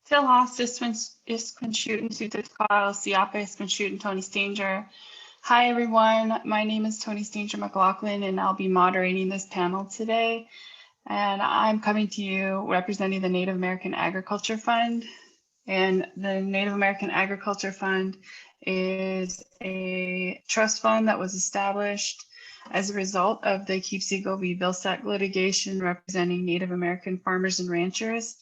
Till hast ist Conshooten Suited Kyle, Siapa is Conshooten Tony Stanger. Hi everyone, my name is Tony Stanger McLaughlin and I'll be moderating this panel today. And I'm coming to you representing the Native American Agriculture Fund. And the Native American Agriculture Fund is a trust fund that was established as a result of the Keepsego v. Vilsack litigation representing Native American farmers and ranchers.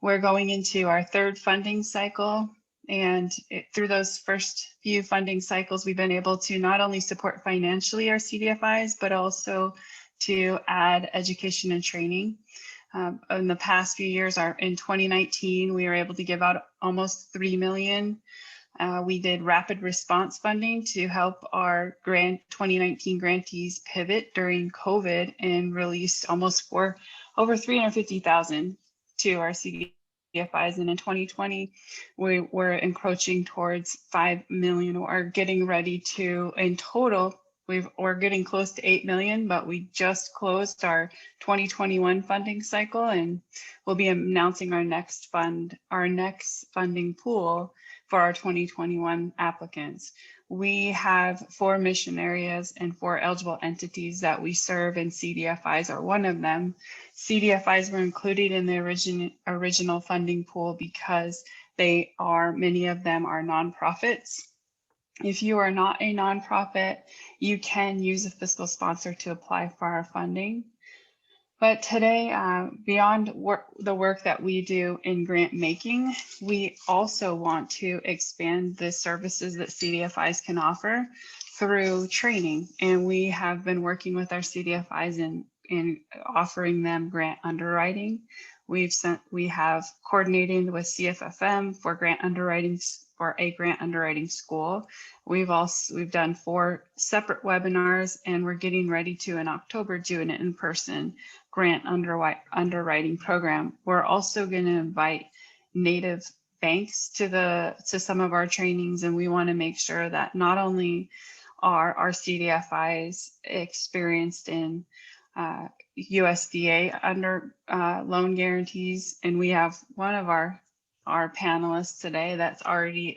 We're going into our third funding cycle, and through those first few funding cycles, we've been able to not only support financially our CDFIs, but also to add education and training. In the past few years, in 2019, we were able to give out almost $3 million. We did rapid response funding to help our 2019 grantees pivot during COVID and released almost over $350,000 to our CDFIs. And in 2020, we were encroaching towards 5 million, or getting ready to, in total, we're getting close to 8 million, but we just closed our 2021 funding cycle, and we'll be announcing our next funding pool for our 2021 applicants. We have 4 mission areas and 4 eligible entities that we serve, and CDFIs are one of them. CDFIs were included in the original funding pool because many of them are nonprofits. If you are not a nonprofit, you can use a fiscal sponsor to apply for our funding. But today, beyond the work that we do in grant making, we also want to expand the services that CDFIs can offer through training. And we have been working with our CDFIs in offering them grant underwriting. We have coordinated with CFFM for a grant underwriting school. We've done 4 separate webinars, and we're getting ready to, in October, do an in-person grant underwriting program. We're also going to invite Native banks to some of our trainings, and we want to make sure that not only are our CDFIs experienced in USDA under loan guarantees, and we have one of our panelists today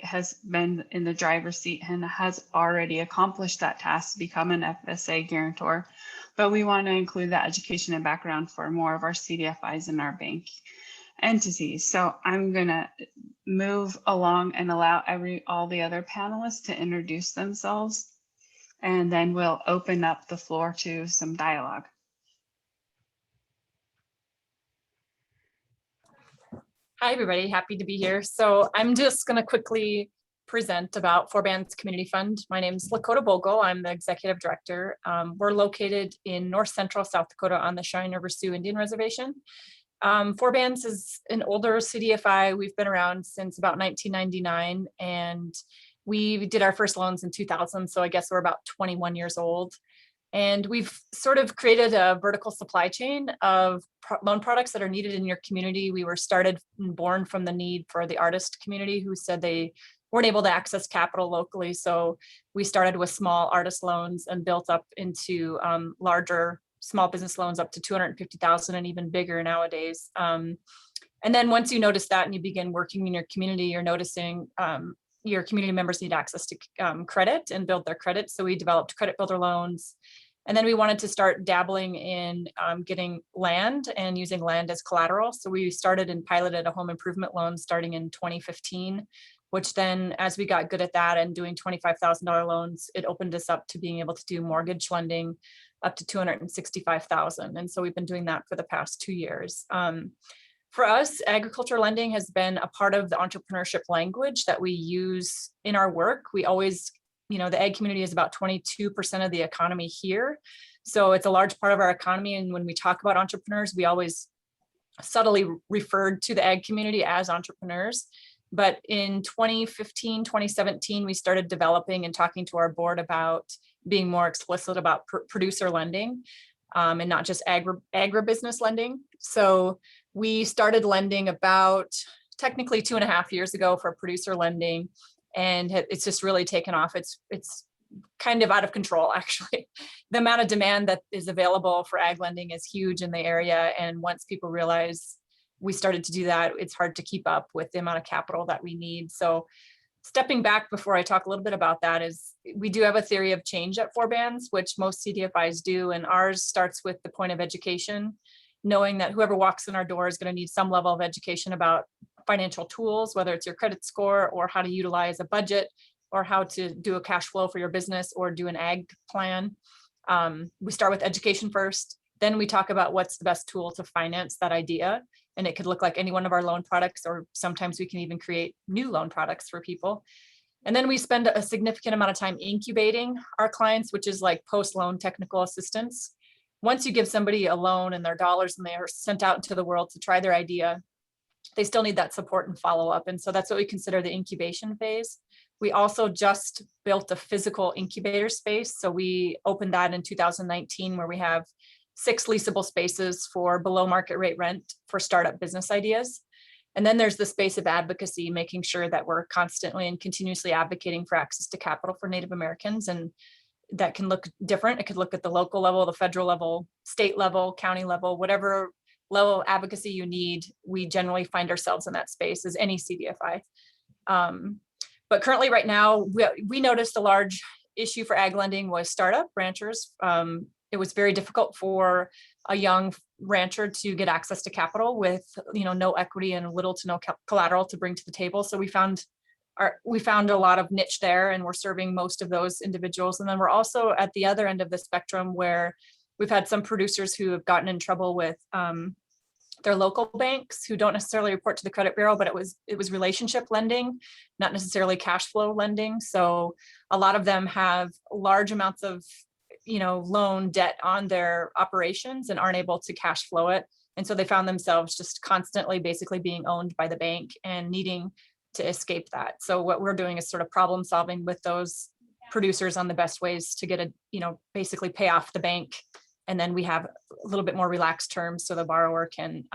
has been in the driver's seat and has already accomplished that task to become an FSA guarantor. But we want to include that education and background for more of our CDFIs in our bank entities. So I'm going to move along and allow all the other panelists to introduce themselves, and then we'll open up the floor to some dialogue. Hi, everybody. Happy to be here. So I'm just going to quickly present about Four-Bands Community Fund. My name is Lakota Bogle. I'm the executive director. We're located in north central South Dakota on the Cheyenne River Sioux Indian Reservation. Four-Bands is an older CDFI. We've been around since about 1999, and we did our first loans in 2000. So I guess we're about 21 years old. And we've sort of created a vertical supply chain of loan products that are needed in your community. We were started and born from the need for the artist community who said they weren't able to access capital locally. So we started with small artist loans and built up into larger small business loans up to 250,000 and even bigger nowadays. And then once you notice that and you begin working in your community, you're noticing your community members need access to credit and build their credit. So we developed credit builder loans. And then we wanted to start dabbling in getting land and using land as collateral. So we started and piloted a home improvement loan starting in 2015, which then as we got good at that and doing $25,000 loans, it opened us up to being able to do mortgage lending up to $265,000. And so we've been doing that for the past 2 years. For us, agriculture lending has been a part of the entrepreneurship language that we use in our work. We always, the ag community is about 22% of the economy here. So it's a large part of our economy. And when we talk about entrepreneurs, we always subtly referred to the ag community as entrepreneurs. But in 2015, 2017, we started developing and talking to our board about being more explicit about producer lending and not just agribusiness lending. So we started lending about technically 2.5 years ago for producer lending. And it's just really taken off. It's kind of out of control, actually. The amount of demand that is available for ag lending is huge in the area. And once people realize we started to do that, it's hard to keep up with the amount of capital that we need. So stepping back before I talk a little bit about that is we do have a theory of change at Four-Bands, which most CDFIs do. And ours starts with the point of education, knowing that whoever walks in our door is going to need some level of education about financial tools, whether it's your credit score or how to utilize a budget or how to do a cash flow for your business or do an ag plan. We start with education first. Then we talk about what's the best tool to finance that idea. And it could look like any one of our loan products, or sometimes we can even create new loan products for people. And then we spend a significant amount of time incubating our clients, which is like post-loan technical assistance. Once you give somebody a loan and their dollars and they are sent out into the world to try their idea, they still need that support and follow-up. And so that's what we consider the incubation phase. We also just built a physical incubator space. So we opened that in 2019, where we have 6 leasable spaces for below market rate rent for startup business ideas. And then there's the space of advocacy, making sure that we're constantly and continuously advocating for access to capital for Native Americans. And that can look different. It could look at the local level, the federal level, state level, county level, whatever level of advocacy you need. We generally find ourselves in that space as any CDFI. But currently right now, we noticed a large issue for ag lending was startup ranchers. It was very difficult for a young rancher to get access to capital with no equity and little to no collateral to bring to the table. So we found a lot of niche there, and we're serving most of those individuals. And then we're also at the other end of the spectrum, where we've had some producers who have gotten in trouble with their local banks, who don't necessarily report to the credit bureau, but it was relationship lending, not necessarily cash flow lending. So a lot of them have large amounts of loan debt on their operations and aren't able to cash flow it. And so they found themselves just constantly basically being owned by the bank and needing to escape that. So what we're doing is sort of problem solving with those producers on the best ways to get basically pay off the bank. And then we have a little bit more relaxed terms so the borrower can,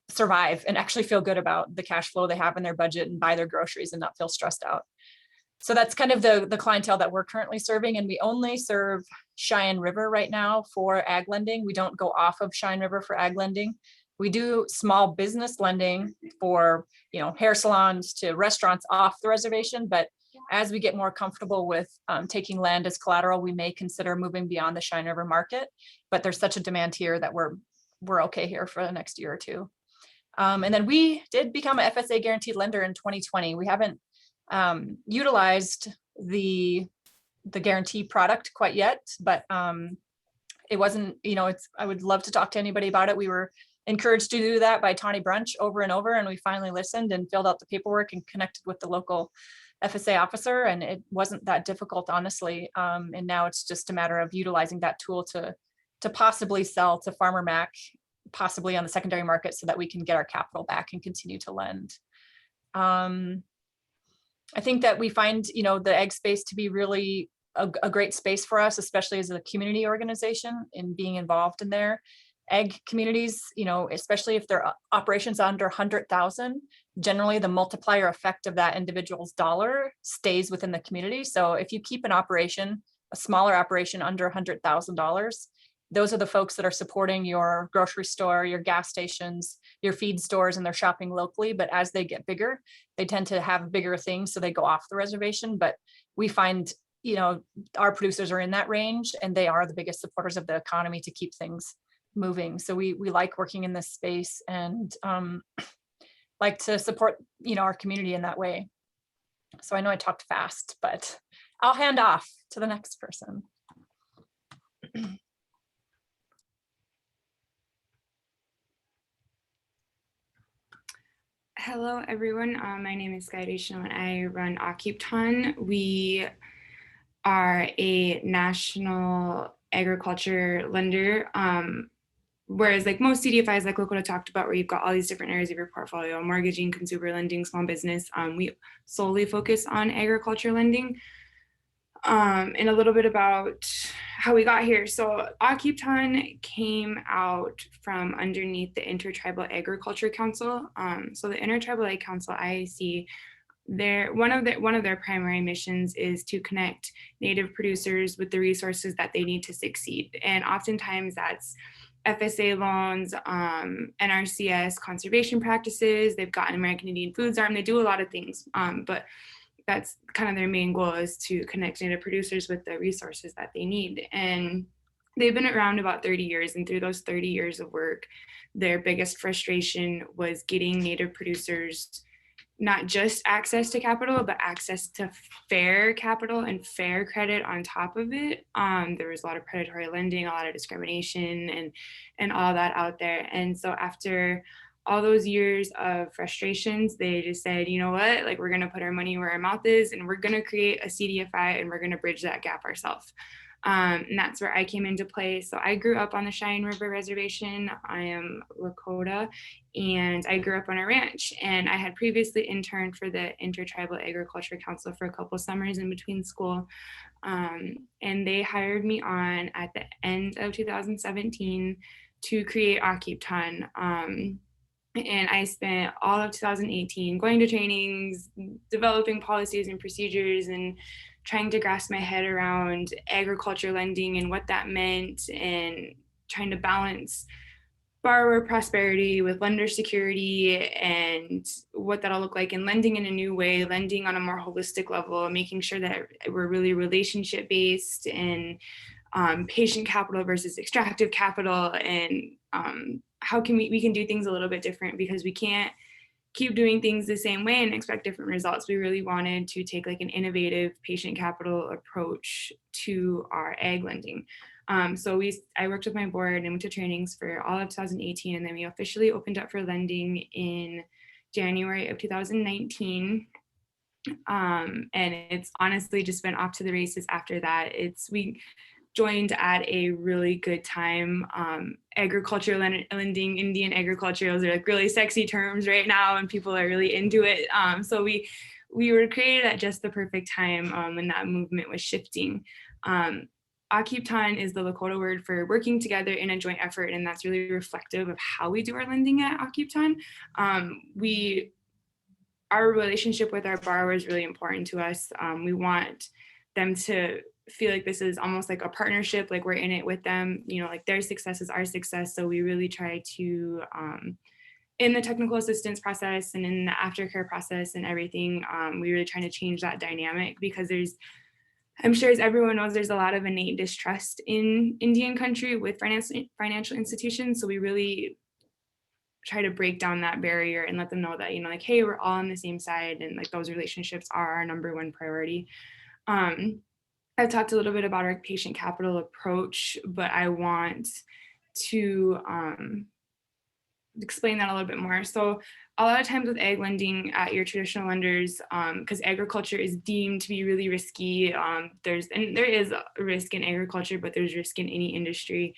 survive and actually feel good about the cash flow they have in their budget and buy their groceries and not feel stressed out. So that's kind of the clientele that we're currently serving. And we only serve Cheyenne River right now for ag lending. We don't go off of Cheyenne River for ag lending. We do small business lending for, hair salons to restaurants off the reservation. But as we get more comfortable with taking land as collateral, we may consider moving beyond the Cheyenne River market. But there's such a demand here that we're okay here for the next year or two. And then we did become a FSA guaranteed lender in 2020. We haven't utilized the guarantee product quite yet, but it wasn't, I would love to talk to anybody about it. We were encouraged to do that by Tawny Brunch over and over, and we finally listened and filled out the paperwork and connected with the local FSA officer, and it wasn't that difficult, honestly. And now it's just a matter of utilizing that tool to possibly sell to Farmer Mac, possibly on the secondary market, so that we can get our capital back and continue to lend. I think that we find, the ag space to be really a great space for us, especially as a community organization, in being involved in there. Ag communities, especially if their operations under 100,000, generally the multiplier effect of that individual's dollar stays within the community. So if you keep an operation, a smaller operation under $100,000, those are the folks that are supporting your grocery store, your gas stations, your feed stores, and they're shopping locally. But as they get bigger, they tend to have bigger things, so they go off the reservation. But we find, our producers are in that range, and they are the biggest supporters of the economy to keep things moving. So we like working in this space, and like to support, our community in that way. So I know I talked fast, but I'll hand off to the next person. Hello, everyone. My name is Sky Deschanel, and I run Akiptan. We are a national agriculture lender. Whereas like most CDFIs, like Lakota talked about, where you've got all these different areas of your portfolio, mortgaging, consumer lending, small business, we solely focus on agriculture lending. And a little bit about how we got here. So Akiptan came out from underneath the Intertribal Agriculture Council. So the Intertribal Ag Council, IAC, one of their primary missions is to connect Native producers with the resources that they need to succeed. And oftentimes that's FSA loans, NRCS conservation practices. They've got an American Indian Foods arm. They do a lot of things, but that's kind of their main goal, is to connect Native producers with the resources that they need. And they've been around about 30 years. And through those 30 years of work, their biggest frustration was getting Native producers not just access to capital, but access to fair capital and fair credit on top of it. There was a lot of predatory lending, a lot of discrimination, and all that out there. And so after all those years of frustrations, they just said, you know what, like, we're going to put our money where our mouth is, and we're going to create a CDFI, and we're going to bridge that gap ourselves. And that's where I came into play. So I grew up on the Cheyenne River Reservation. I am Lakota, and I grew up on a ranch. And I had previously interned for the Intertribal Agriculture Council for a couple summers in between school. And they hired me on at the end of 2017 to create Akiptan. And I spent all of 2018 going to trainings, developing policies and procedures, and trying to grasp my head around agriculture lending and what that meant, and trying to balance borrower prosperity with lender security and what that'll look like in lending in a new way, lending on a more holistic level, making sure that we're really relationship based, and patient capital versus extractive capital, and how can we can do things a little bit different, because we can't keep doing things the same way and expect different results. We really wanted to take like an innovative patient capital approach to our ag lending. So I worked with my board and went to trainings for all of 2018, and then we officially opened up for lending in January of 2019. And it's honestly just been off to the races after that. We joined at a really good time. Agriculture lending, Indian agriculture, those are like really sexy terms right now, and people are really into it. So we were created at just the perfect time when that movement was shifting. Akiptan is the Lakota word for working together in a joint effort, and that's really reflective of how we do our lending at Akiptan. Our relationship with our borrowers is really important to us. We want them to feel like this is almost like a partnership, like we're in it with them, you know, like their success is our success. So we really try to, in the technical assistance process and in the aftercare process and everything, we really trying to change that dynamic, because I'm sure as everyone knows, there's a lot of innate distrust in Indian country with financial institutions. So we really try to break down that barrier and let them know that, you know, like, hey, we're all on the same side, and like those relationships are our number one priority. I've talked a little bit about our patient capital approach, but I want to explain that a little bit more. So a lot of times with ag lending at your traditional lenders, because agriculture is deemed to be really risky, there is a risk in agriculture, but there's risk in any industry.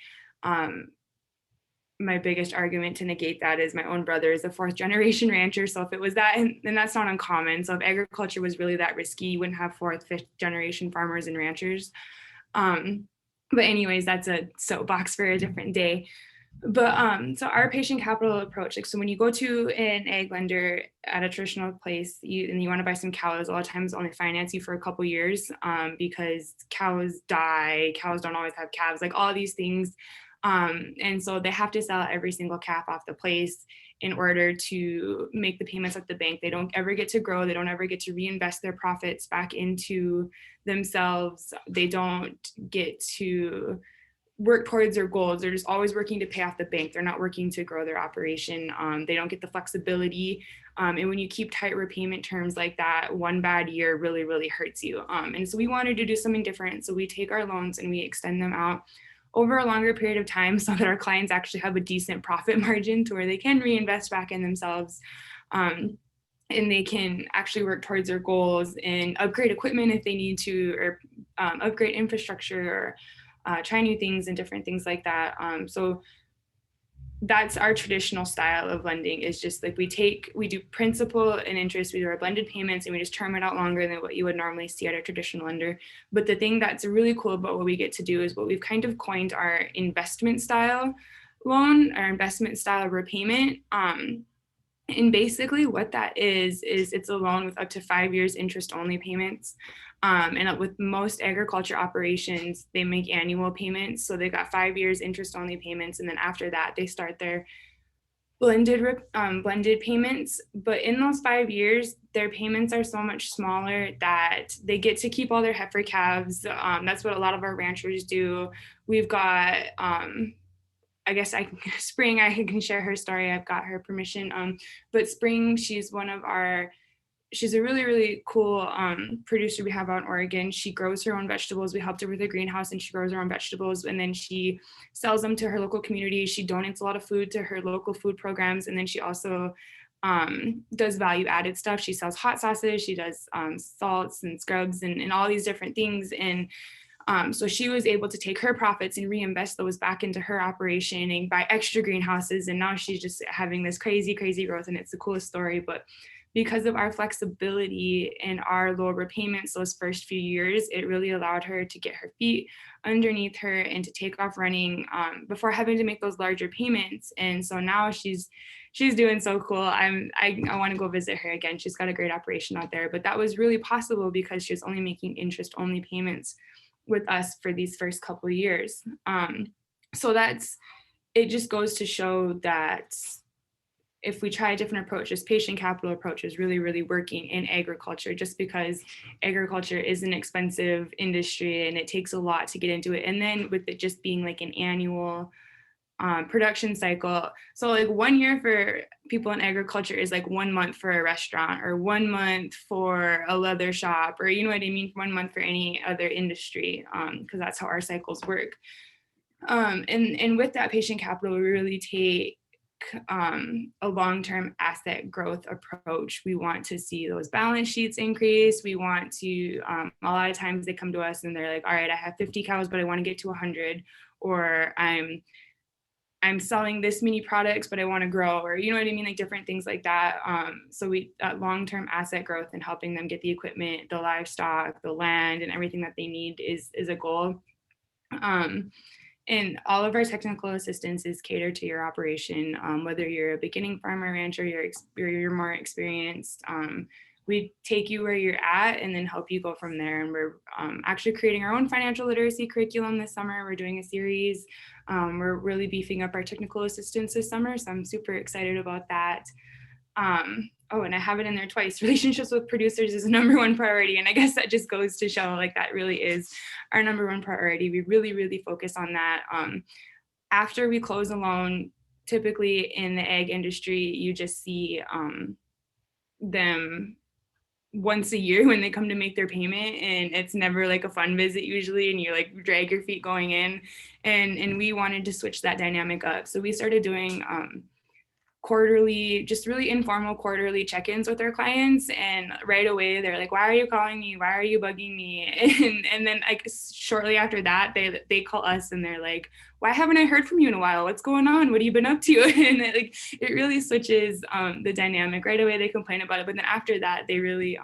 My biggest argument to negate that is my own brother is a 4th generation rancher. So if it was that, and that's not uncommon. So if agriculture was really that risky, you wouldn't have 4th, 5th generation farmers and ranchers. But anyways, that's a soapbox for a different day. But so our patient capital approach, like, so when you go to an ag lender at a traditional place, and you want to buy some cows, a lot of times only finance you for a couple years, because cows die, cows don't always have calves, like all these things. And so they have to sell every single calf off the place in order to make the payments at the bank. They don't ever get to grow. They don't ever get to reinvest their profits back into themselves. They don't get to work towards their goals. They're just always working to pay off the bank. They're not working to grow their operation. They don't get the flexibility. And when you keep tight repayment terms like that, one bad year really, really hurts you. And so we wanted to do something different. So we take our loans and we extend them out over a longer period of time so that our clients actually have a decent profit margin to where they can reinvest back in themselves, and they can actually work towards their goals and upgrade equipment if they need to, or upgrade infrastructure, or try new things and different things like that. So that's our traditional style of lending, is just like we do principal and interest, we do our blended payments, and we just term it out longer than what you would normally see at a traditional lender. But the thing that's really cool about what we get to do is what we've kind of coined our investment style loan, our investment style repayment. And basically what that is it's a loan with up to 5 years interest only payments. And with most agriculture operations, they make annual payments. So they got 5 years interest only payments. And then after that, they start their blended payments. But in those 5 years, their payments are so much smaller that they get to keep all their heifer calves. That's what a lot of our ranchers do. We've got, I guess Spring, I can share her story. I've got her permission. But Spring, she's a really, really cool producer we have out in Oregon. She grows her own vegetables. We helped her with a greenhouse, and she grows her own vegetables, and then she sells them to her local community. She donates a lot of food to her local food programs, and then she also does value added stuff. She sells hot sauces, she does salts and scrubs and all these different things. And so she was able to take her profits and reinvest those back into her operation and buy extra greenhouses. And now she's just having this crazy, crazy growth, and it's the coolest story. But because of our flexibility and our low repayments those first few years, it really allowed her to get her feet underneath her and to take off running before having to make those larger payments. And so now she's doing so cool. I want to go visit her again. She's got a great operation out there. But that was really possible because she was only making interest only payments with us for these first couple of years. So it just goes to show that if we try a different approach, this patient capital approach is really, really working in agriculture, just because agriculture is an expensive industry and it takes a lot to get into it. And then with it just being like an annual production cycle. So like 1 year for people in agriculture is like 1 month for a restaurant, or 1 month for a leather shop, or you know what I mean, 1 month for any other industry, because that's how our cycles work. And with that patient capital, we really take a long-term asset growth approach. We want to see those balance sheets increase. We want to, a lot of times they come to us and they're like, all right, I have 50 cows, but I want to get to 100, or I'm selling this many products, but I want to grow, or you know what I mean, like different things like that. So that long-term asset growth and helping them get the equipment, the livestock, the land, and everything that they need is a goal. And all of our technical assistance is catered to your operation, whether you're a beginning farmer, rancher, you're more experienced. We take you where you're at and then help you go from there. And we're actually creating our own financial literacy curriculum this summer. We're doing a series. We're really beefing up our technical assistance this summer, so I'm super excited about that. Oh, and I have it in there twice. Relationships with producers is the #1 priority. And I guess that just goes to show like that really is our #1 priority. We really, really focus on that. After we close a loan, typically in the ag industry, you just see them once a year when they come to make their payment, and it's never like a fun visit usually, and you like drag your feet going in, and we wanted to switch that dynamic up. So we started doing quarterly, just really informal quarterly check-ins with our clients, and right away they're like, why are you calling me, why are you bugging me? And then like shortly after that they call us and they're like, why haven't I heard from you in a while, what's going on, what have you been up to? And it really switches the dynamic. Right away they complain about it, but then after that they really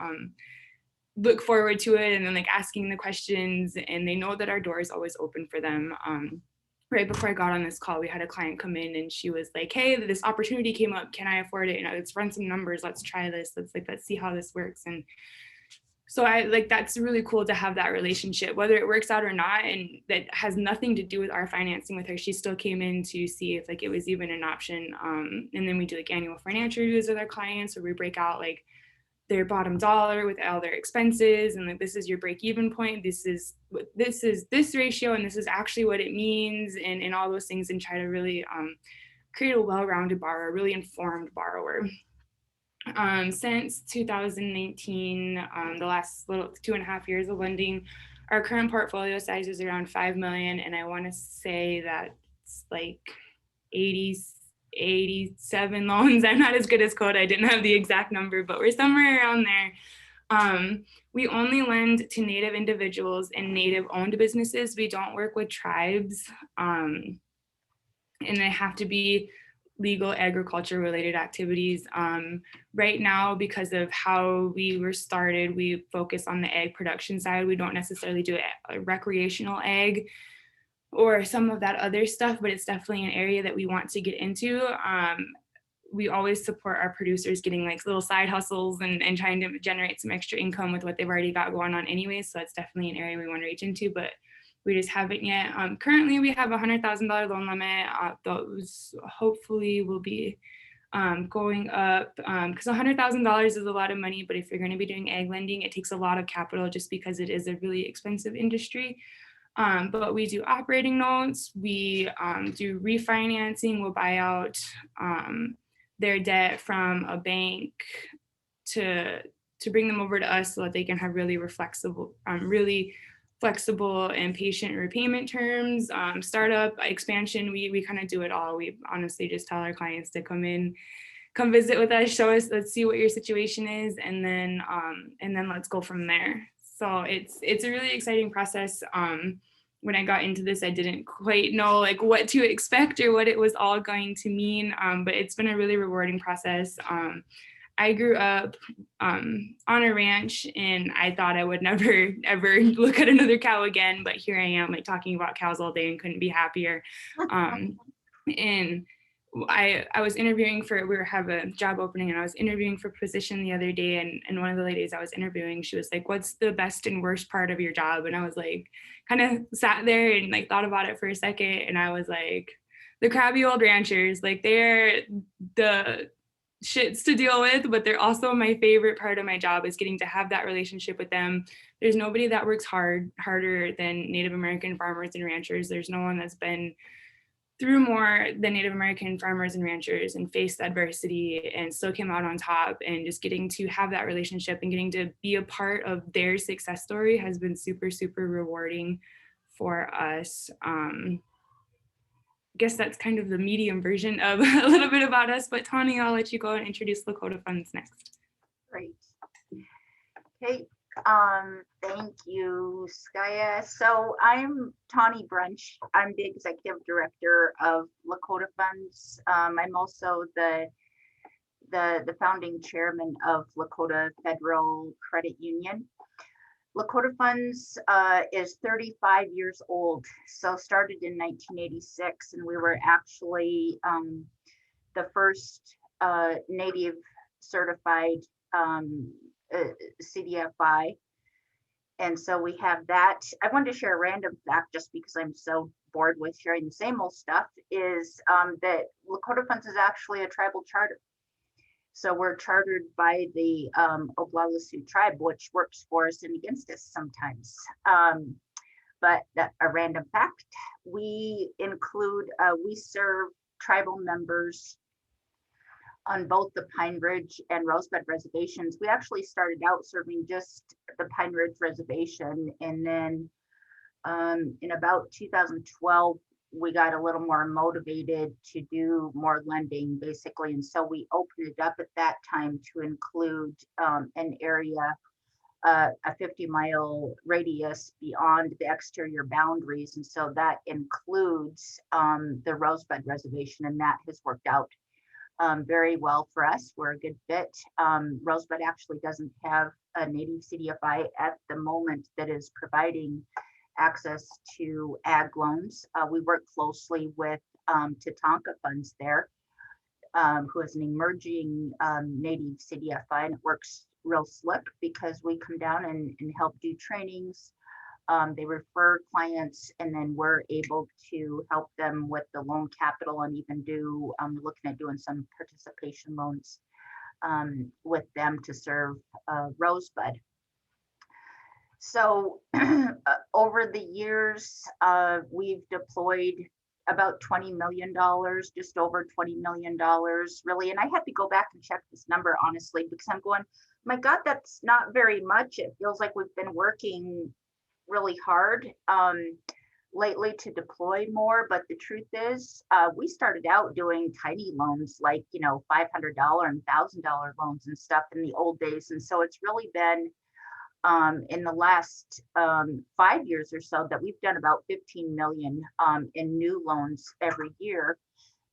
look forward to it, and then like asking the questions, and they know that our door is always open for them. Right before I got on this call, we had a client come in and she was like, hey, this opportunity came up, can I afford it? Let's run some numbers, let's try this, let's see how this works. And so that's really cool to have that relationship, whether it works out or not. And that has nothing to do with our financing with her. She still came in to see if like it was even an option. And then we do like annual financial reviews with our clients, where we break out like their bottom dollar with all their expenses, and like, this is your break-even point, this is this ratio, and this is actually what it means, and all those things, and try to really create a well-rounded borrower, a really informed borrower. Since 2019, the last little 2.5 years of lending, our current portfolio size is around 5 million, and I want to say that's like 87 loans. I'm not as good as code. I didn't have the exact number, but we're somewhere around there. We only lend to Native individuals and Native owned businesses. We don't work with tribes, and they have to be legal agriculture related activities. Right now, because of how we were started, we focus on the ag production side. We don't necessarily do recreational ag or some of that other stuff, but it's definitely an area that we want to get into. we always support our producers getting like little side hustles and trying to generate some extra income with what they've already got going on anyway. So that's definitely an area we want to reach into, but we just haven't yet. Currently, we have a $100,000 loan limit. Those hopefully will be going up because $100,000 is a lot of money, but if you're going to be doing ag lending, it takes a lot of capital just because it is a really expensive industry. But we do operating notes, we do refinancing, we'll buy out their debt from a bank to bring them over to us so that they can have really flexible and patient repayment terms. Startup, expansion, we kind of do it all. We honestly just tell our clients to come visit with us, show us, let's see what your situation is, and then let's go from there. So it's a really exciting process. When I got into this, I didn't quite know like what to expect or what it was all going to mean, but it's been a really rewarding process. I grew up on a ranch, and I thought I would never ever look at another cow again, but here I am like talking about cows all day and couldn't be happier. And I was interviewing we have a job opening, and I was interviewing for a position the other day, and one of the ladies I was interviewing, she was like, what's the best and worst part of your job? And I was like, kind of sat there and like thought about it for a second, and I was like, the crabby old ranchers, like they're the shits to deal with, but they're also my favorite part of my job is getting to have that relationship with them. There's nobody that works harder than Native American farmers and ranchers. There's no one that's been through more than Native American farmers and ranchers and faced adversity and still came out on top, and just getting to have that relationship and getting to be a part of their success story has been super, super rewarding for us. I guess that's kind of the medium version of a little bit about us, but Tawny, I'll let you go and introduce Lakota Funds next. Great. Okay, thank you, Skaya. So I'm Tawny Brunch. I'm the executive director of Lakota Funds. I'm also the founding chairman of Lakota Federal Credit Union. Lakota Funds is 35 years old, so started in 1986, and we were actually the first Native certified CDFI. And so we have that. I wanted to share a random fact just because I'm so bored with sharing the same old stuff, is that Lakota Funds is actually a tribal charter. So we're chartered by the Oglala Sioux tribe, which works for us and against us sometimes. But a random fact, we serve tribal members on both the Pine Ridge and Rosebud reservations. We actually started out serving just the Pine Ridge reservation, and then in about 2012, we got a little more motivated to do more lending, basically, and so we opened it up at that time to include an area, a 50-mile radius beyond the exterior boundaries, and so that includes the Rosebud reservation, and that has worked out very well for us. We're a good fit. Rosebud actually doesn't have a Native CDFI at the moment that is providing access to ag loans. We work closely with Tatanka Funds there, who is an emerging Native CDFI, and it works real slick because we come down and help do trainings. They refer clients, and then we're able to help them with the loan capital, and even do looking at doing some participation loans with them to serve Rosebud. So over the years, we've deployed about $20 million, just over $20 million, really. And I had to go back and check this number, honestly, because I'm going, my God, that's not very much. It feels like we've been working really hard lately to deploy more. But the truth is, we started out doing tiny loans, like, $500 and $1,000 loans and stuff in the old days. And so it's really been in the last 5 years or so that we've done about 15 million in new loans every year.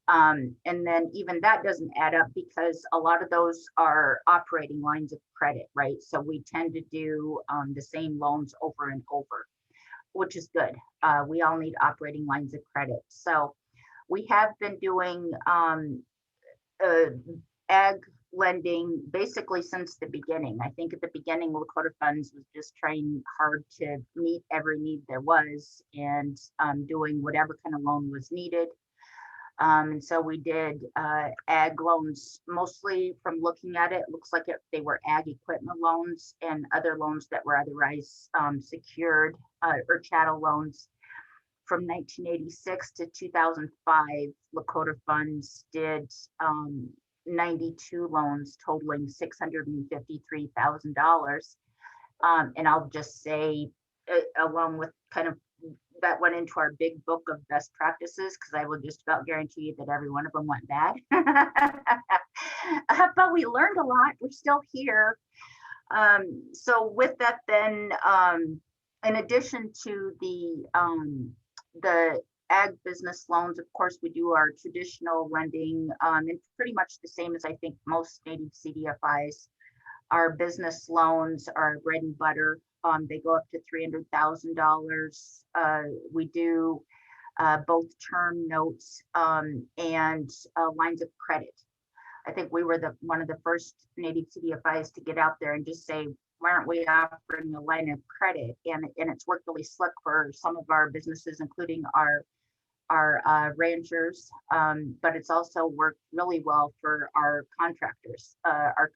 And then even that doesn't add up because a lot of those are operating lines of credit, right? So we tend to do the same loans over and over, which is good. We all need operating lines of credit. So we have been doing ag lending basically since the beginning. I think at the beginning, Lakota Funds was just trying hard to meet every need there was and doing whatever kind of loan was needed. And so we did ag loans, mostly from looking at it, looks like they were ag equipment loans and other loans that were otherwise secured or chattel loans. From 1986 to 2005, Lakota Funds did 92 loans totaling $653,000. And I'll just say, along with kind of that went into our big book of best practices, because I will just about guarantee you that every one of them went bad. But we learned a lot. We're still here. So with that, then, in addition to the ag business loans, of course, we do our traditional lending, and pretty much the same as I think most Native CDFIs. Our business loans are bread and butter. They go up to $300,000. We do both term notes and lines of credit. I think we were one of the first Native CDFIs to get out there and just say, why aren't we offering a line of credit? And it's worked really slick for some of our businesses, including our ranchers, but it's also worked really well for our contractors. Our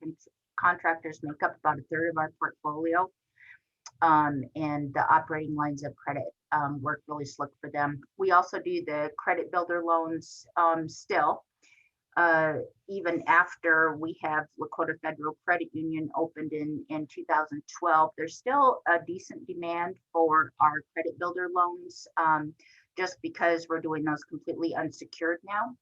contractors make up about a third of our portfolio, and the operating lines of credit work really slick for them. We also do the credit builder loans still. Even after we have Lakota Federal Credit Union opened in 2012, there's still a decent demand for our credit builder loans, just because we're doing those completely unsecured now.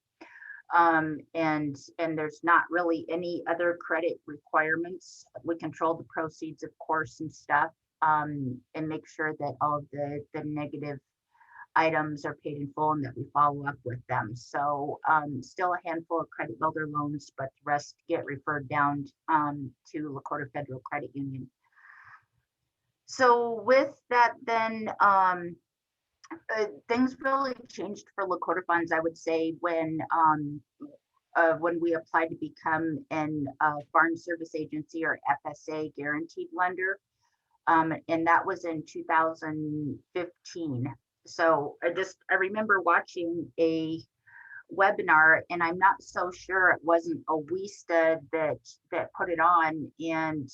And there's not really any other credit requirements. We control the proceeds, of course, and stuff, and make sure that all of the negative items are paid in full and that we follow up with them. So still a handful of credit builder loans, but the rest get referred down to Lakota Federal Credit Union. So with that, then things really changed for Lakota Funds, I would say, when we applied to become an Farm Service Agency or FSA guaranteed lender. And that was in 2015. So I remember watching a webinar, and I'm not so sure it wasn't OWISTA that put it on, and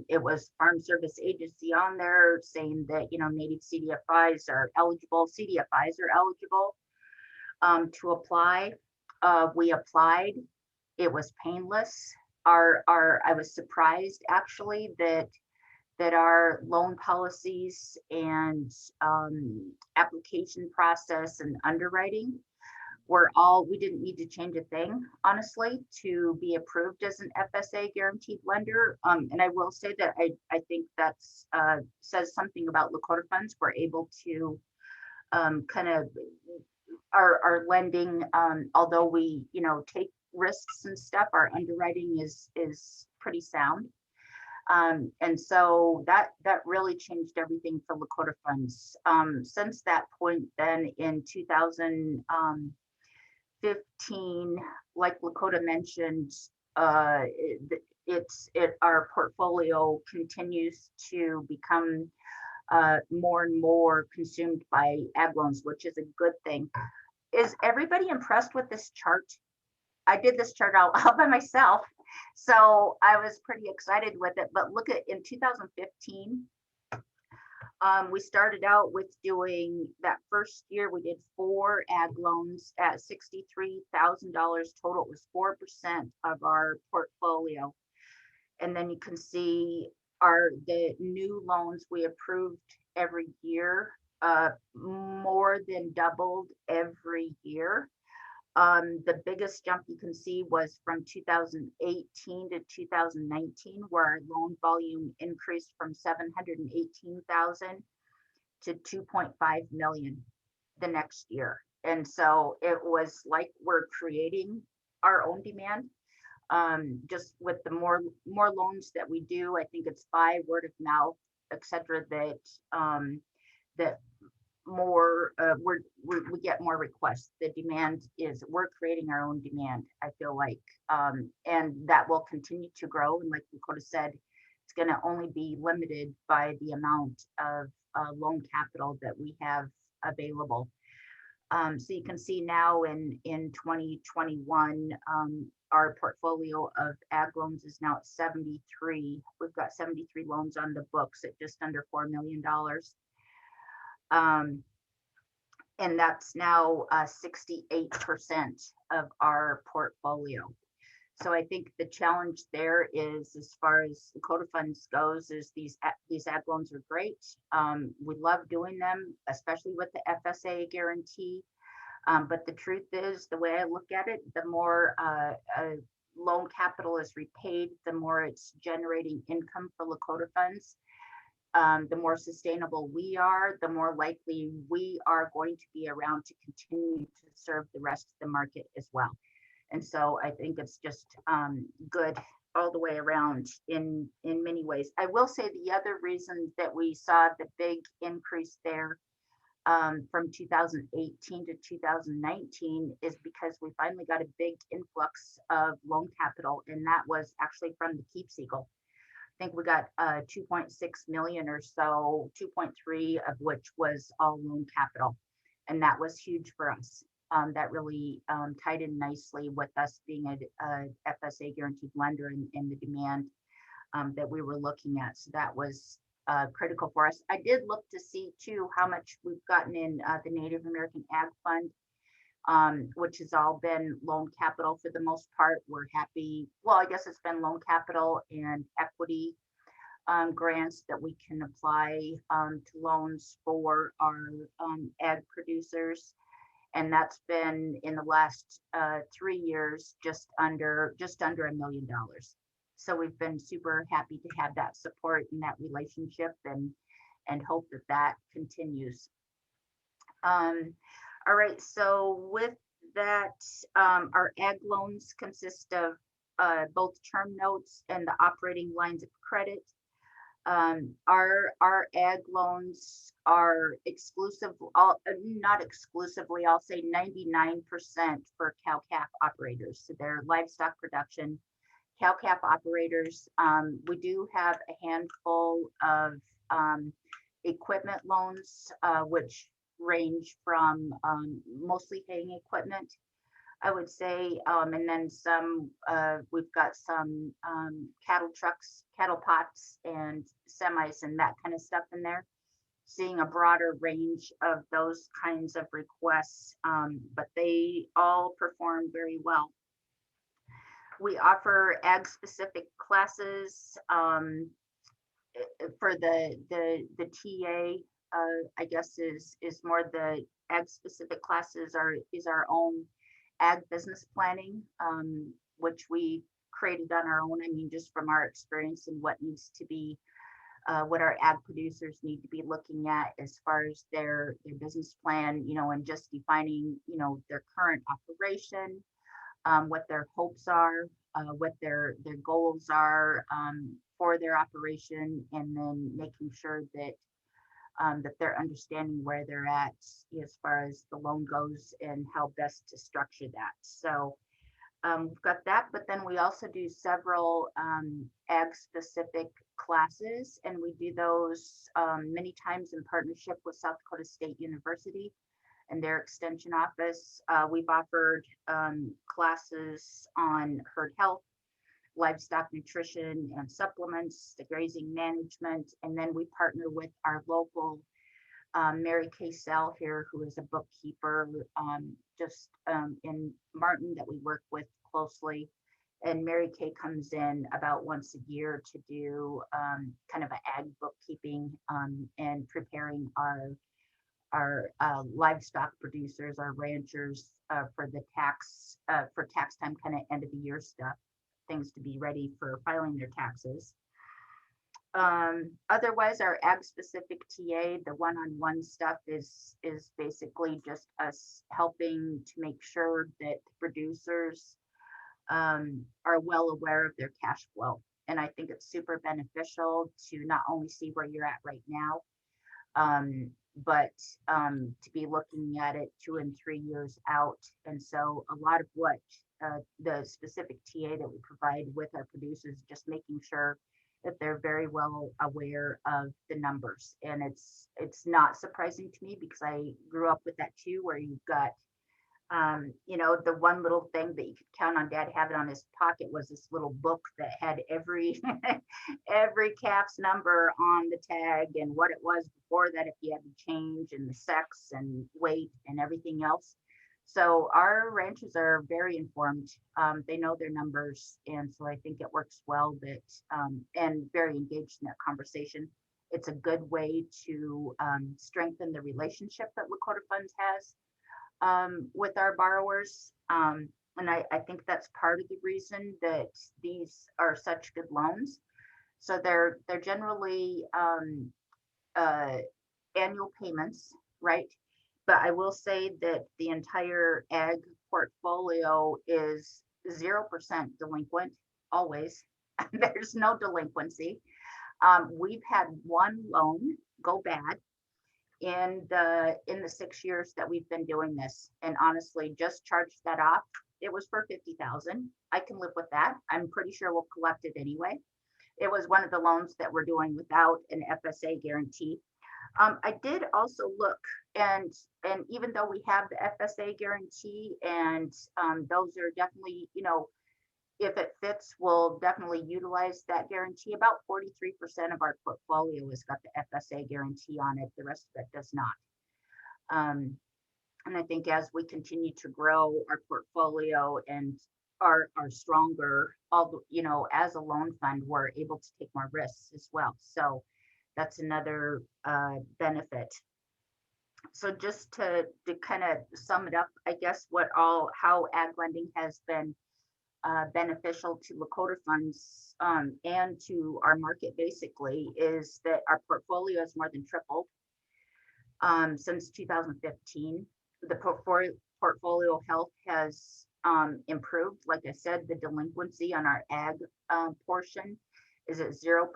it was Farm Service Agency on there saying that, you know, Native CDFIs are eligible, to apply. We applied. It was painless. I was surprised actually that our loan policies and application process and underwriting were we didn't need to change a thing, honestly, to be approved as an FSA guaranteed lender. And I will say that I think that's says something about Lakota Funds. We're able to kind of our lending, although we, you know, take risks and stuff, our underwriting is pretty sound. And so that really changed everything for Lakota Funds. Since that point, then in 2015, like Lakota mentioned, our portfolio continues to become more and more consumed by ag loans, which is a good thing. Is everybody impressed with this chart? I did this chart all by myself, so I was pretty excited with it. But look at in 2015, we started out with doing that first year. We did 4 ag loans at $63,000 total. It was 4% of our portfolio, and then you can see the new loans we approved every year, more than doubled every year. The biggest jump you can see was from 2018 to 2019, where our loan volume increased from 718,000 to 2.5 million the next year. And so it was like we're creating our own demand. Just with the more loans that we do, I think it's by word of mouth, etc., that more, we get more requests. The demand is, we're creating our own demand, I feel like, and that will continue to grow. And like Lakota said, it's going to only be limited by the amount of loan capital that we have available. So you can see now in 2021, our portfolio of ag loans is now at 73. We've got 73 loans on the books at just under $4 million. And that's now 68% of our portfolio. So I think the challenge there is, as far as Lakota Funds goes, is these ag loans are great. We love doing them, especially with the FSA guarantee. But the truth is, the way I look at it, the more loan capital is repaid, the more it's generating income for Lakota Funds. The more sustainable we are, the more likely we are going to be around to continue to serve the rest of the market as well. And so I think it's just good all the way around in many ways. I will say the other reason that we saw the big increase there from 2018 to 2019 is because we finally got a big influx of loan capital, and that was actually from the Keep Seagull. I think we got 2.6 million or so, 2.3 of which was all loan capital. And that was huge for us. That really tied in nicely with us being a FSA guaranteed lender and the demand that we were looking at. So that was critical for us. I did look to see too how much we've gotten in the Native American Ag Fund, which has all been loan capital for the most part. We're happy. Well, I guess it's been loan capital and equity grants that we can apply to loans for our ag producers. And that's been in the last 3 years, just under $1 million. So we've been super happy to have that support and that relationship, and hope that that continues. All right, so with that, our ag loans consist of both term notes and the operating lines of credit. Our ag loans are exclusive, not exclusively, I'll say 99% for cow-calf operators. So they're livestock production cow-calf operators. We do have a handful of equipment loans, which range from mostly haying equipment, I would say, and then some, we've got some cattle trucks, cattle pots, and semis and that kind of stuff in there. Seeing a broader range of those kinds of requests, but they all perform very well. We offer ag specific classes for the TA. I guess is more the ag specific classes is our own ag business planning, which we created on our own. I mean, just from our experience and what needs to be, what our ag producers need to be looking at as far as their business plan, and just defining, their current operation, what their hopes are, what their goals are for their operation, and then making sure that that they're understanding where they're at as far as the loan goes and how best to structure that. So we've got that, but then we also do several ag specific classes, and we do those many times in partnership with South Dakota State University and their extension office. We've offered classes on herd health, livestock nutrition and supplements, the grazing management, and then we partner with our local Mary Kay Sell here, who is a bookkeeper just in Martin that we work with closely. And Mary Kay comes in about once a year to do kind of an ag bookkeeping and preparing our livestock producers, our ranchers for the tax time, kind of end of the year stuff, things to be ready for filing their taxes. Otherwise, our ag specific TA, the one-on-one stuff is basically just us helping to make sure that producers are well aware of their cash flow. And I think it's super beneficial to not only see where you're at right now, but to be looking at it 2 and 3 years out. And so a lot of what the specific TA that we provide with our producers, just making sure that they're very well aware of the numbers. And it's not surprising to me because I grew up with that too, where you've got you know, the one little thing that you could count on dad having on his pocket was this little book that had every every calf's number on the tag and what it was before that, if you had to change, and the sex and weight and everything else. So our ranchers are very informed. They know their numbers, and so I think it works well that and very engaged in that conversation. It's a good way to strengthen the relationship that Lakota Funds has with our borrowers. And I think that's part of the reason that these are such good loans. So they're generally annual payments, right? But I will say that the entire ag portfolio is 0% delinquent always. There's no delinquency. We've had one loan go bad in the 6 years that we've been doing this, and honestly just charged that off. It was for 50,000. I can live with that. I'm pretty sure we'll collect it anyway. It was one of the loans that we're doing without an FSA guarantee. I did also look, and even though we have the FSA guarantee, and those are definitely, you know, if it fits, we'll definitely utilize that guarantee. About 43% of our portfolio has got the FSA guarantee on it. The rest of it does not. And I think as we continue to grow our portfolio and are stronger, you know, as a loan fund, we're able to take more risks as well. So that's another benefit. So just to kind of sum it up, I guess how ag lending has been beneficial to Lakota Funds and to our market basically is that our portfolio has more than tripled since 2015. The portfolio health has improved. Like I said, the delinquency on our ag portion is at 0%,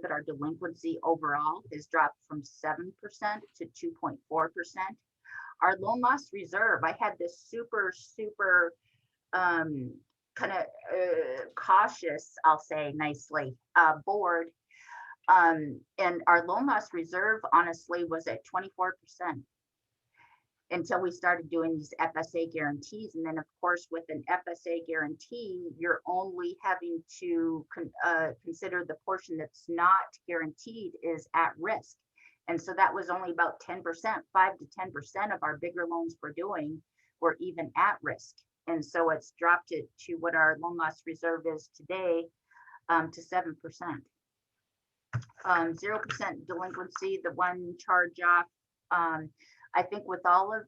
but our delinquency overall has dropped from 7% to 2.4%. Our loan loss reserve, I had this super kind of cautious, I'll say nicely, board. And our loan loss reserve honestly was at 24% until we started doing these FSA guarantees. And then of course, with an FSA guarantee, you're only having to consider the portion that's not guaranteed is at risk. And so that was only about 10%, 5 to 10% of our bigger loans we're doing were even at risk. And so it's dropped it to what our loan loss reserve is today to 7%. 0% delinquency, the one charge off. I think with all of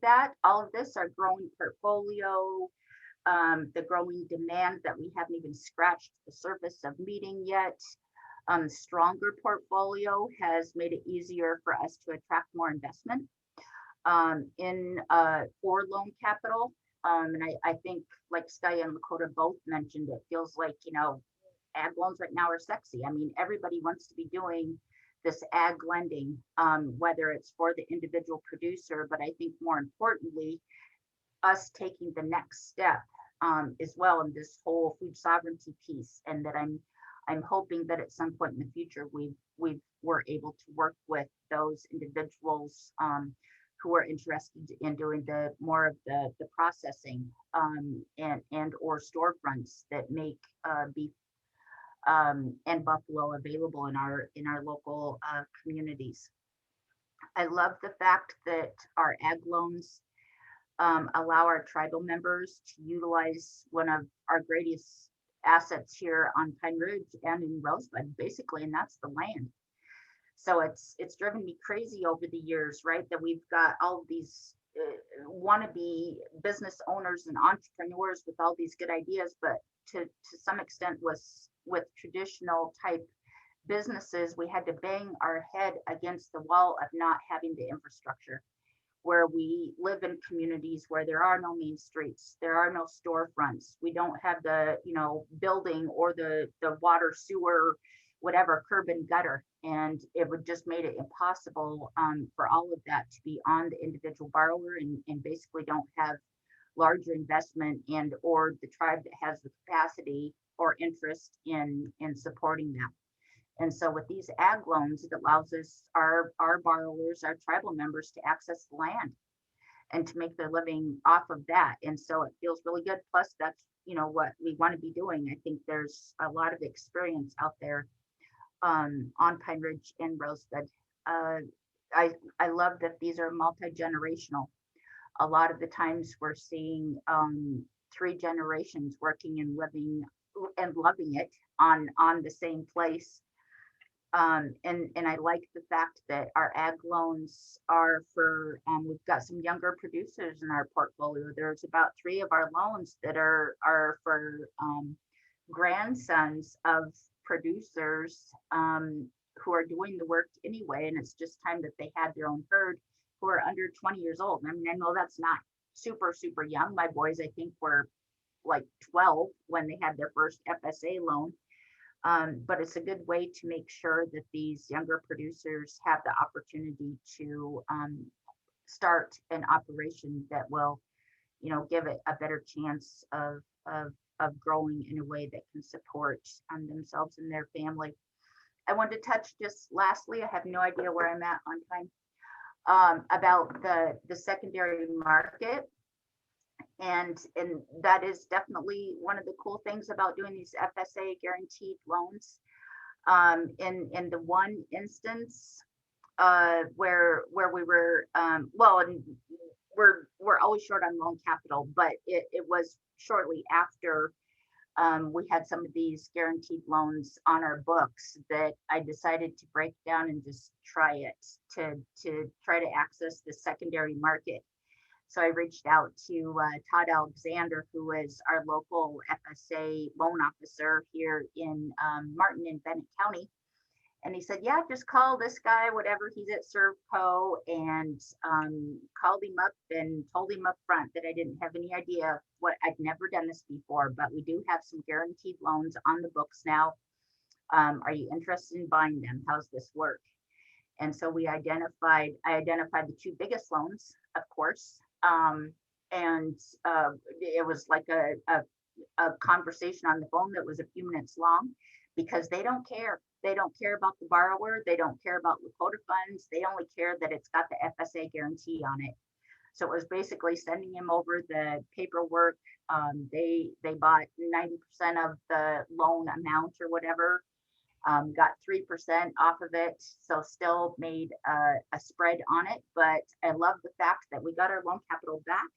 this, our growing portfolio, the growing demand that we haven't even scratched the surface of meeting yet, stronger portfolio has made it easier for us to attract more investment in for loan capital. And I think like Sky and Lakota both mentioned, it feels like, you know, ag loans right now are sexy. I mean, everybody wants to be doing this ag lending, whether it's for the individual producer, but I think more importantly, us taking the next step as well in this whole food sovereignty piece. And that I'm hoping that at some point in the future, we're able to work with those individuals who are interested in doing more of the processing and or storefronts that make beef and buffalo available in our local communities. I love the fact that our ag loans allow our tribal members to utilize one of our greatest assets here on Pine Ridge and in Rosebud, basically, and that's the land. So it's driven me crazy over the years, right? That we've got all these wannabe business owners and entrepreneurs with all these good ideas, but to some extent with traditional type businesses, we had to bang our head against the wall of not having the infrastructure, where we live in communities where there are no main streets, there are no storefronts, we don't have the, you know, building or the water sewer whatever curb and gutter, and it would just made it impossible for all of that to be on the individual borrower, and basically don't have larger investment and or the tribe that has the capacity or interest in supporting that. And so with these ag loans, it allows us, our borrowers, our tribal members, to access the land and to make their living off of that. And so it feels really good. Plus, that's, you know, what we want to be doing. I think there's a lot of experience out there on Pine Ridge and Rosebud. I love that these are multi-generational. A lot of the times we're seeing 3 generations working and living and loving it on the same place. And I like the fact that our ag loans are for, we've got some younger producers in our portfolio. There's about 3 of our loans that are for grandsons of producers who are doing the work anyway. And it's just time that they had their own herd, who are under 20 years old. I mean, I know that's not super, super young. My boys, I think, were like 12 when they had their first FSA loan. But it's a good way to make sure that these younger producers have the opportunity to start an operation that will, you know, give it a better chance of growing in a way that can support themselves and their family. I wanted to touch just lastly, I have no idea where I'm at on time, about the secondary market. And that is definitely one of the cool things about doing these FSA guaranteed loans. In the one instance where we were, well, and we're always short on loan capital, but it was shortly after we had some of these guaranteed loans on our books that I decided to break down and just try it to try to access the secondary market. So I reached out to Todd Alexander, who is our local FSA loan officer here in Martin and Bennett County. And he said, yeah, just call this guy, whatever, he's at Servco, and called him up and told him up front that I didn't have any idea what, I'd never done this before, but we do have some guaranteed loans on the books now. Are you interested in buying them? How's this work? And so I identified the 2 biggest loans, of course. And it was like a conversation on the phone that was a few minutes long, because they don't care. They don't care about the borrower. They don't care about Lakota Funds. They only care that it's got the FSA guarantee on it. So it was basically sending him over the paperwork. They bought 90% of the loan amount or whatever, got 3% off of it. So still made a spread on it. But I love the fact that we got our loan capital back.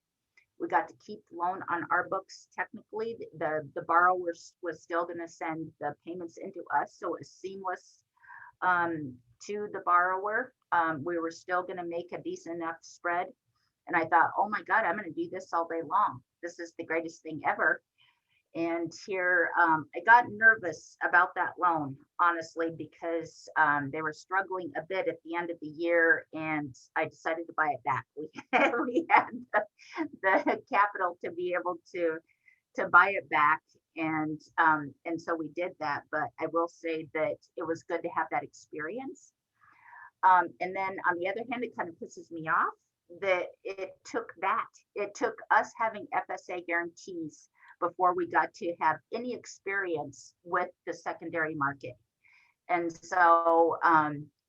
We got to keep the loan on our books. Technically, the borrower was still going to send the payments into us. So it was seamless to the borrower. We were still going to make a decent enough spread. And I thought, oh my God, I'm going to do this all day long. This is the greatest thing ever. And here, I got nervous about that loan, honestly, because they were struggling a bit at the end of the year, and I decided to buy it back. We had the capital to be able to buy it back, and so we did that. But I will say that it was good to have that experience. And then on the other hand, it kind of pisses me off that it took us having FSA guarantees before we got to have any experience with the secondary market. And so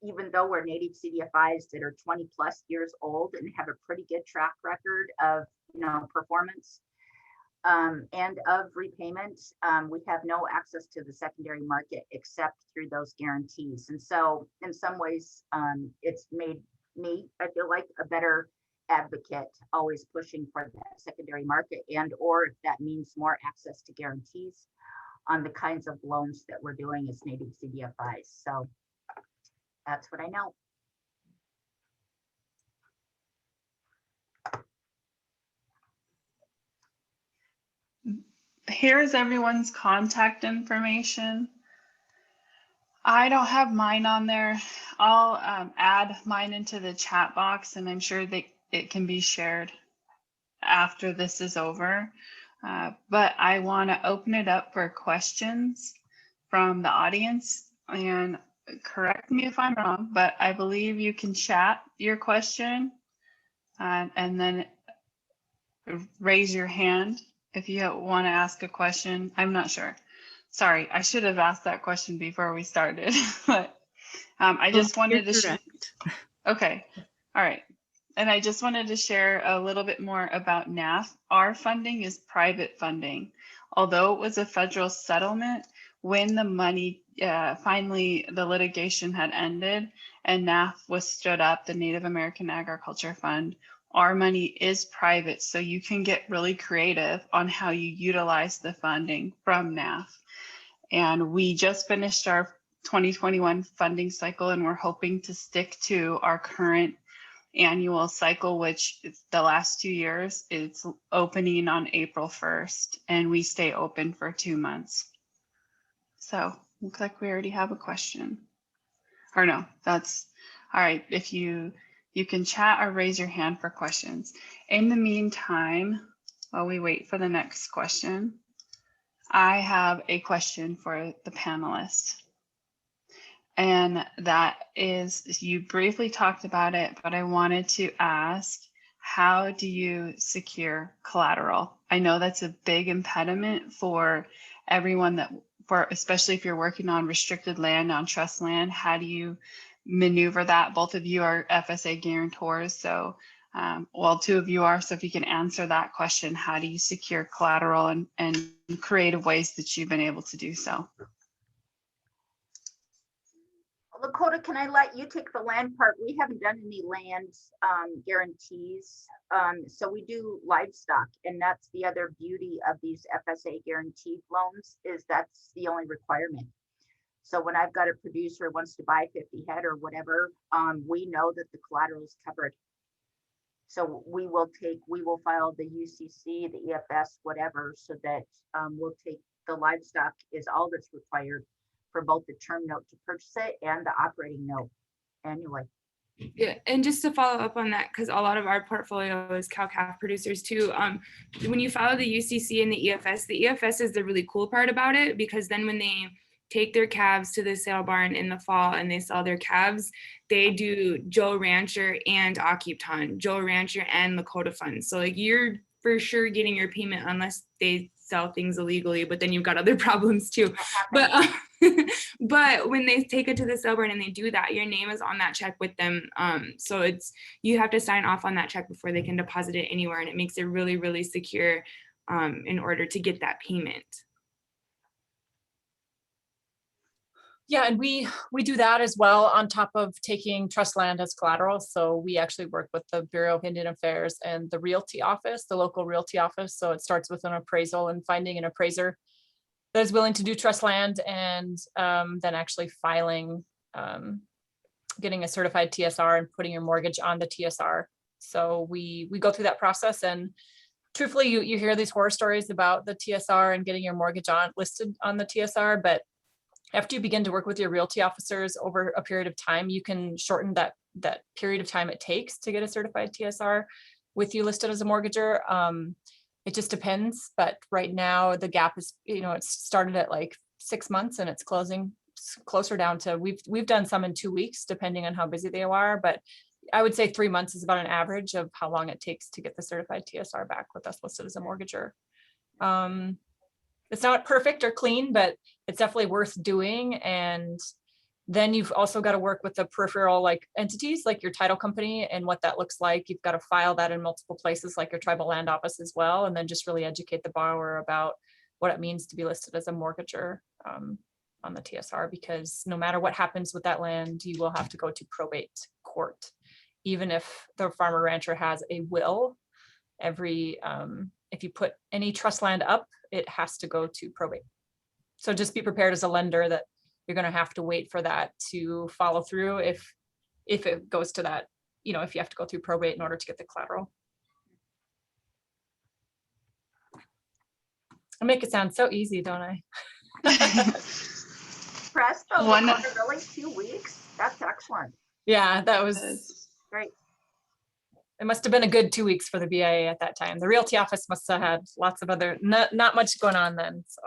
even though we're Native CDFIs that are 20 plus years old and have a pretty good track record of, you know, performance and of repayment, we have no access to the secondary market except through those guarantees. And so in some ways, it's made me, I feel like, a better advocate, always pushing for that secondary market, and or if that means more access to guarantees on the kinds of loans that we're doing as Native CDFIs. So that's what I know. Here's everyone's contact information. I don't have mine on there. I'll add mine into the chat box, and I'm sure that it can be shared after this is over. But I want to open it up for questions from the audience. And correct me if I'm wrong, but I believe you can chat your question and then raise your hand if you want to ask a question. I'm not sure. Sorry, I should have asked that question before we started, but I just wanted to. Correct. Okay, all right. And I just wanted to share a little bit more about NAF. Our funding is private funding. Although it was a federal settlement, when the money, finally the litigation had ended and NAF was stood up, the Native American Agriculture Fund, our money is private. So you can get really creative on how you utilize the funding from NAF. And we just finished our 2021 funding cycle, and we're hoping to stick to our current annual cycle, which is the last 2 years. It's opening on April 1st, and we stay open for 2 months. So looks like we already have a question. Or no, that's all right. If you can chat or raise your hand for questions. In the meantime, while we wait for the next question, I have a question for the panelists. And that is, you briefly talked about it, but I wanted to ask, how do you secure collateral? I know that's a big impediment for everyone especially if you're working on restricted land, on trust land. How do you maneuver that? Both of you are FSA guarantors. So, well, two of you are. So if you can answer that question, how do you secure collateral and creative ways that you've been able to do so? Lakota, can I let you take the land part? We haven't done any land guarantees. So we do livestock, and that's the other beauty of these FSA guaranteed loans, is that's the only requirement. So when I've got a producer who wants to buy 50 head or whatever, we know that the collateral is covered. So we will file the UCC, the EFS, whatever, so that we'll take the livestock is all that's required for both the term note to purchase it and the operating note annually. Yeah, and just to follow up on that, because a lot of our portfolio is cow-calf producers too. When you follow the UCC and the EFS is the really cool part about it, because then when they take their calves to the sale barn in the fall and they sell their calves, they do Joe Rancher and Akiptan, Joe Rancher and Lakota Funds. So like you're for sure getting your payment unless they sell things illegally, but then you've got other problems too. But when they take it to the sale barn and they do that, your name is on that check with them. So you have to sign off on that check before they can deposit it anywhere, and it makes it really, really secure in order to get that payment. Yeah, and we do that as well on top of taking trust land as collateral. So we actually work with the Bureau of Indian Affairs and the realty office, the local realty office. So it starts with an appraisal and finding an appraiser that is willing to do trust land, and then actually filing, getting a certified TSR and putting your mortgage on the TSR. So we go through that process, and truthfully, you hear these horror stories about the TSR and getting your mortgage listed on the TSR, but after you begin to work with your realty officers over a period of time, you can shorten that period of time it takes to get a certified TSR with you listed as a mortgager. It just depends, but right now the gap is, it's started at like 6 months and it's closing closer down to, we've done some in 2 weeks, depending on how busy they are, but I would say 3 months is about an average of how long it takes to get the certified TSR back with us listed as a mortgager. It's not perfect or clean, but it's definitely worth doing. And then you've also got to work with the peripheral entities like your title company and what that looks like. You've got to file that in multiple places like your tribal land office as well. And then just really educate the borrower about what it means to be listed as a mortgager on the TSR, because no matter what happens with that land, you will have to go to probate court. Even if the farmer rancher has a will, if you put any trust land up, it has to go to probate. So just be prepared as a lender that you're going to have to wait for that to follow through if it goes to that, if you have to go through probate in order to get the collateral. I make it sound so easy, don't I? Presto, really 2 weeks? That's excellent. Yeah, that was great. It must have been a good 2 weeks for the BIA at that time. The realty office must have had lots of other, not much going on then. So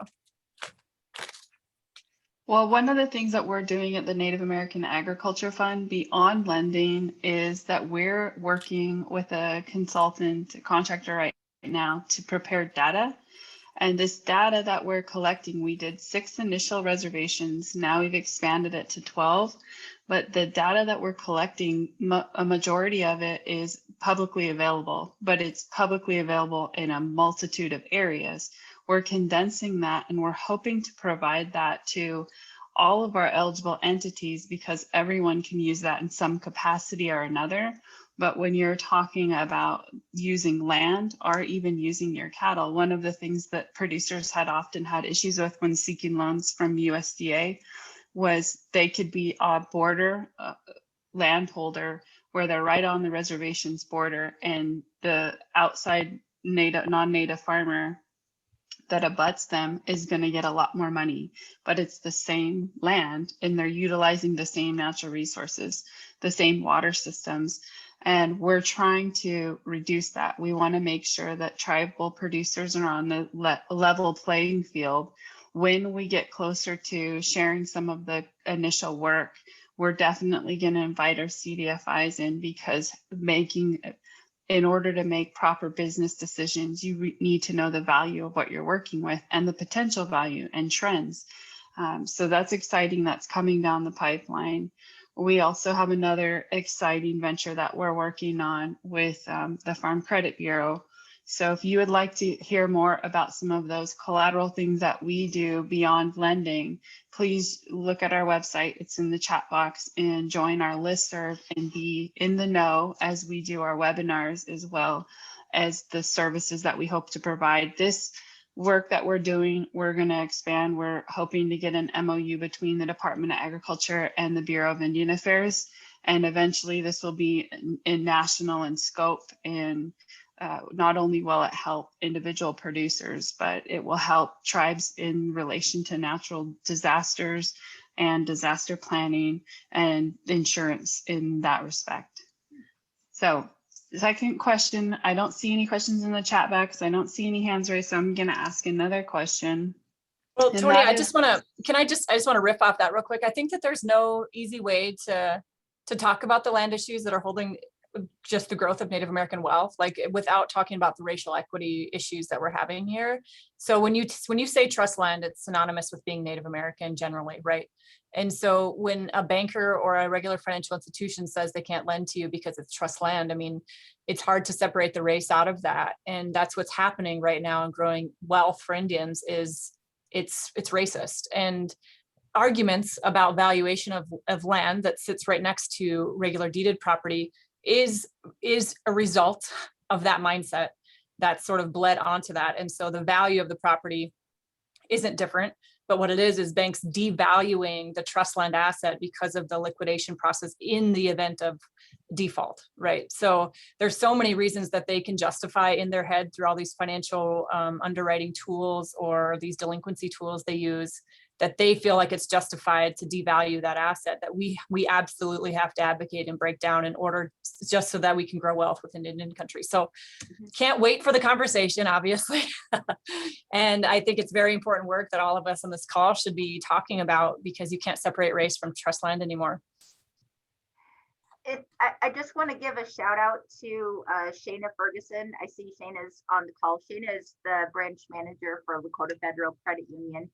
Well, one of the things that we're doing at the Native American Agriculture Fund beyond lending is that we're working with a consultant, a contractor right now to prepare data. And this data that we're collecting, we did 6 initial reservations. Now we've expanded it to 12. But the data that we're collecting, a majority of it is publicly available, but it's publicly available in a multitude of areas. We're condensing that and we're hoping to provide that to all of our eligible entities because everyone can use that in some capacity or another. But when you're talking about using land or even using your cattle, one of the things that producers had often had issues with when seeking loans from USDA was they could be a border landholder where they're right on the reservation's border, and the outside non-native farmer that abuts them is going to get a lot more money, but it's the same land and they're utilizing the same natural resources, the same water systems. And we're trying to reduce that. We want to make sure that tribal producers are on the level playing field. When we get closer to sharing some of the initial work, we're definitely going to invite our CDFIs in because in order to make proper business decisions, you need to know the value of what you're working with and the potential value and trends. So that's exciting. That's coming down the pipeline. We also have another exciting venture that we're working on with the Farm Credit Bureau. So if you would like to hear more about some of those collateral things that we do beyond lending, please look at our website. It's in the chat box and join our listserv and be in the know as we do our webinars as well as the services that we hope to provide. This work that we're doing, we're going to expand. We're hoping to get an MOU between the Department of Agriculture and the Bureau of Indian Affairs. And eventually this will be in national in scope, and not only will it help individual producers, but it will help tribes in relation to natural disasters and disaster planning and insurance in that respect. So the second question, I don't see any questions in the chat box. I don't see any hands raised, so I'm going to ask another question. Well, And Tony, that I is- just want to, I just want to riff off that real quick. I think that there's no easy way to talk about the land issues that are holding just the growth of Native American wealth, like without talking about the racial equity issues that we're having here. So when you say trust land, it's synonymous with being Native American generally, right? And so when a banker or a regular financial institution says they can't lend to you because it's trust land, I mean, it's hard to separate the race out of that. And that's what's happening right now in growing wealth for Indians is it's racist. And arguments about valuation of land that sits right next to regular deeded property is a result of that mindset that sort of bled onto that. And so the value of the property isn't different, but what it is banks devaluing the trust land asset because of the liquidation process in the event of default, right? So there's so many reasons that they can justify in their head through all these financial underwriting tools or these delinquency tools they use, that they feel like it's justified to devalue that asset that we absolutely have to advocate and break down in order just so that we can grow wealth within Indian country. So can't wait for the conversation, obviously. And I think it's very important work that all of us on this call should be talking about, because you can't separate race from trust land anymore. I just want to give a shout out to Shayna Ferguson. I see Shayna's on the call. Shayna is the branch manager for Lakota Federal Credit Union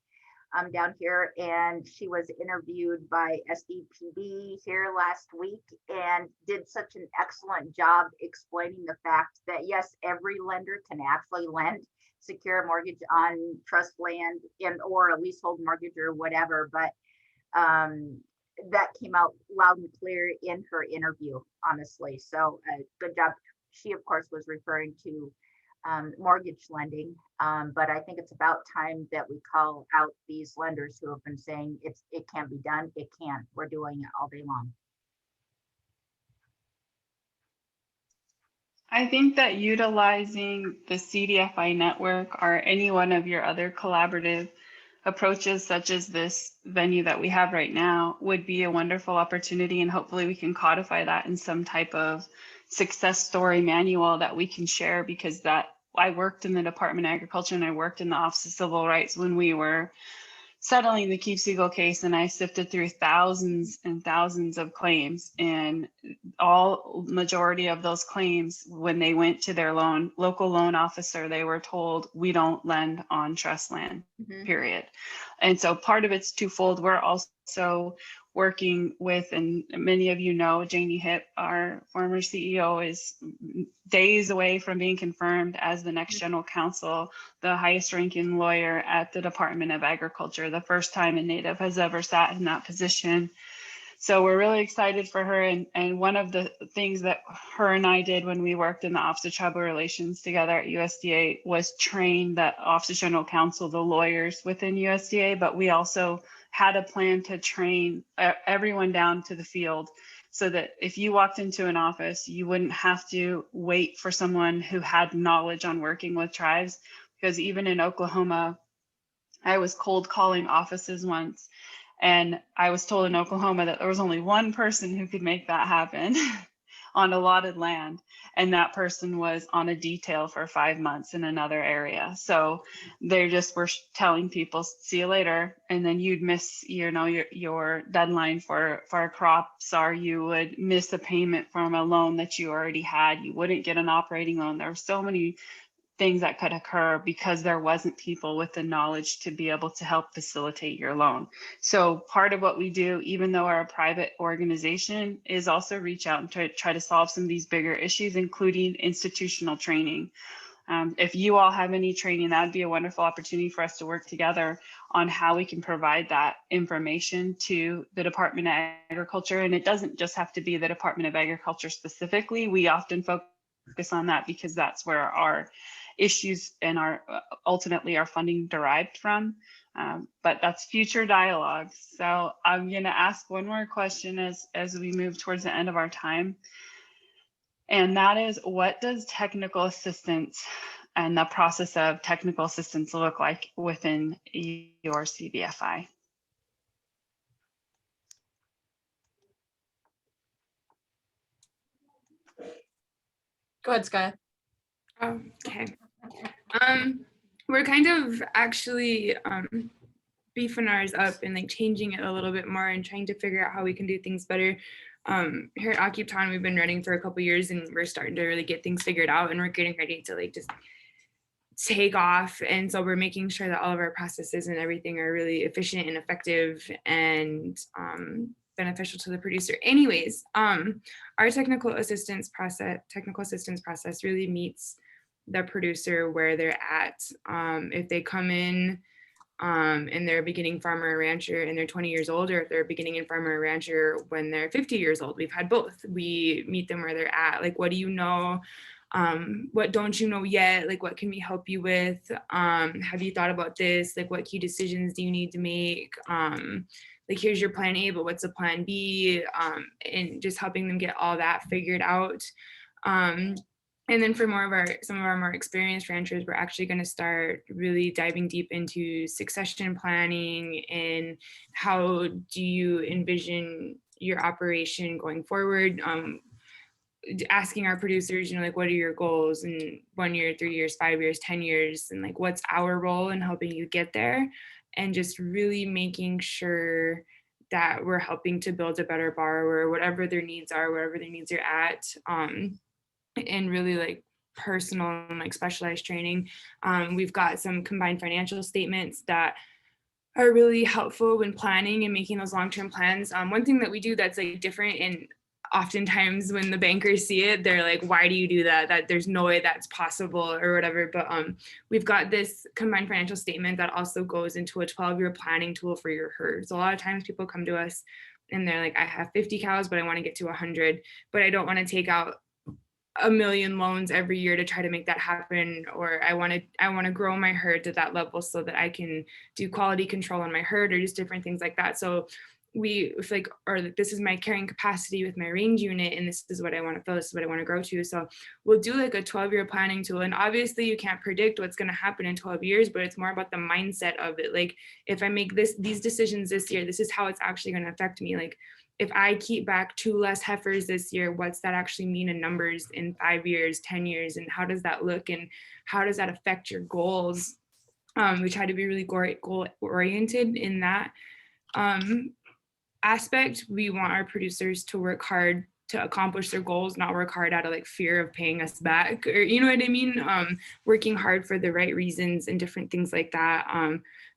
down here, and she was interviewed by SDPD here last week and did such an excellent job explaining the fact that yes, every lender can actually lend secure mortgage on trust land and or a leasehold mortgage or whatever, but that came out loud and clear in her interview, honestly. So good job. She of course was referring to mortgage lending, but I think it's about time that we call out these lenders who have been saying it can't be done. It can. We're doing it all day long. I think that utilizing the CDFI network or any one of your other collaborative approaches, such as this venue that we have right now, would be a wonderful opportunity. And hopefully we can codify that in some type of success story manual that we can share, because I worked in the Department of Agriculture and I worked in the Office of Civil Rights when we were settling the Keep Seagull case, and I sifted through thousands and thousands of claims, and majority of those claims, when they went to their local loan officer, they were told, we don't lend on trust land, period. And so part of it's twofold. We're also working with, and many of you know, Janie Hipp, our former CEO, is days away from being confirmed as the next general counsel, the highest ranking lawyer at the Department of Agriculture, the first time a Native has ever sat in that position. So we're really excited for her. And one of the things that her and I did when we worked in the Office of Tribal Relations together at USDA was train the Office of General Counsel, the lawyers within USDA, but we also had a plan to train everyone down to the field so that if you walked into an office, you wouldn't have to wait for someone who had knowledge on working with tribes. Because even in Oklahoma, I was cold calling offices once, and I was told in Oklahoma that there was only one person who could make that happen on allotted land. And that person was on a detail for 5 months in another area. So they just were telling people, see you later. And then you'd miss, your deadline for crops, or you would miss a payment from a loan that you already had. You wouldn't get an operating loan. There were so many things that could occur because there wasn't people with the knowledge to be able to help facilitate your loan. So part of what we do, even though we're a private organization, is also reach out and try to solve some of these bigger issues, including institutional training. If you all have any training, that would be a wonderful opportunity for us to work together on how we can provide that information to the Department of Agriculture. And it doesn't just have to be the Department of Agriculture specifically. We often focus on that because that's where our issues and ultimately our funding derived from. But that's future dialogue. So I'm going to ask one more question as we move towards the end of our time. And that is, what does technical assistance and the process of technical assistance look like within your CDFI? Go ahead, Skye. Okay. We're kind of actually beefing ours up and like changing it a little bit more and trying to figure out how we can do things better. Here at Akiptan, we've been running for a couple years and we're starting to really get things figured out, and we're getting ready to like just take off. And so we're making sure that all of our processes and everything are really efficient and effective and beneficial to the producer. Anyways, our technical assistance process really meets the producer where they're at. If they come in and they're a beginning farmer or rancher and they're 20 years old, or if they're a beginning and farmer or rancher when they're 50 years old, we've had both. We meet them where they're at. Like, what do you know? What don't you know yet? Like, what can we help you with? Have you thought about this? Like, what key decisions do you need to make? Like, here's your plan A, but what's a plan B? And just helping them get all that figured out. And then for some of our more experienced ranchers, we're actually going to start really diving deep into succession planning and how do you envision your operation going forward. Asking our producers, like, what are your goals in 1 year, 3 years, 5 years, 10 years, and like, what's our role in helping you get there? And just really making sure that we're helping to build a better borrower, whatever their needs are, wherever their needs are at. And really like personal and like specialized training. We've got some combined financial statements that are really helpful when planning and making those long-term plans. One thing that we do that's like different, and oftentimes when the bankers see it, they're like, why do you do that? That there's no way that's possible or whatever. But we've got this combined financial statement that also goes into a 12-year planning tool for your herd. So a lot of times people come to us and they're like, I have 50 cows, but I want to get to 100, but I don't want to take out 1 million loans every year to try to make that happen, or I want to grow my herd to that level so that I can do quality control on my herd, or just different things like that. So this is my carrying capacity with my range unit, and this is what I want to fill, this is what I want to grow to. So we'll do like a 12-year planning tool, and obviously you can't predict what's going to happen in 12 years, but it's more about the mindset of it. Like, if I make these decisions this year, this is how it's actually going to affect me. Like, if I keep back 2 less heifers this year, what's that actually mean in numbers in 5 years, 10 years? And how does that look? And how does that affect your goals We try to be really goal oriented in that aspect. We want our producers to work hard to accomplish their goals, not work hard out of like fear of paying us back, or you know what I mean? Working hard for the right reasons and different things like that.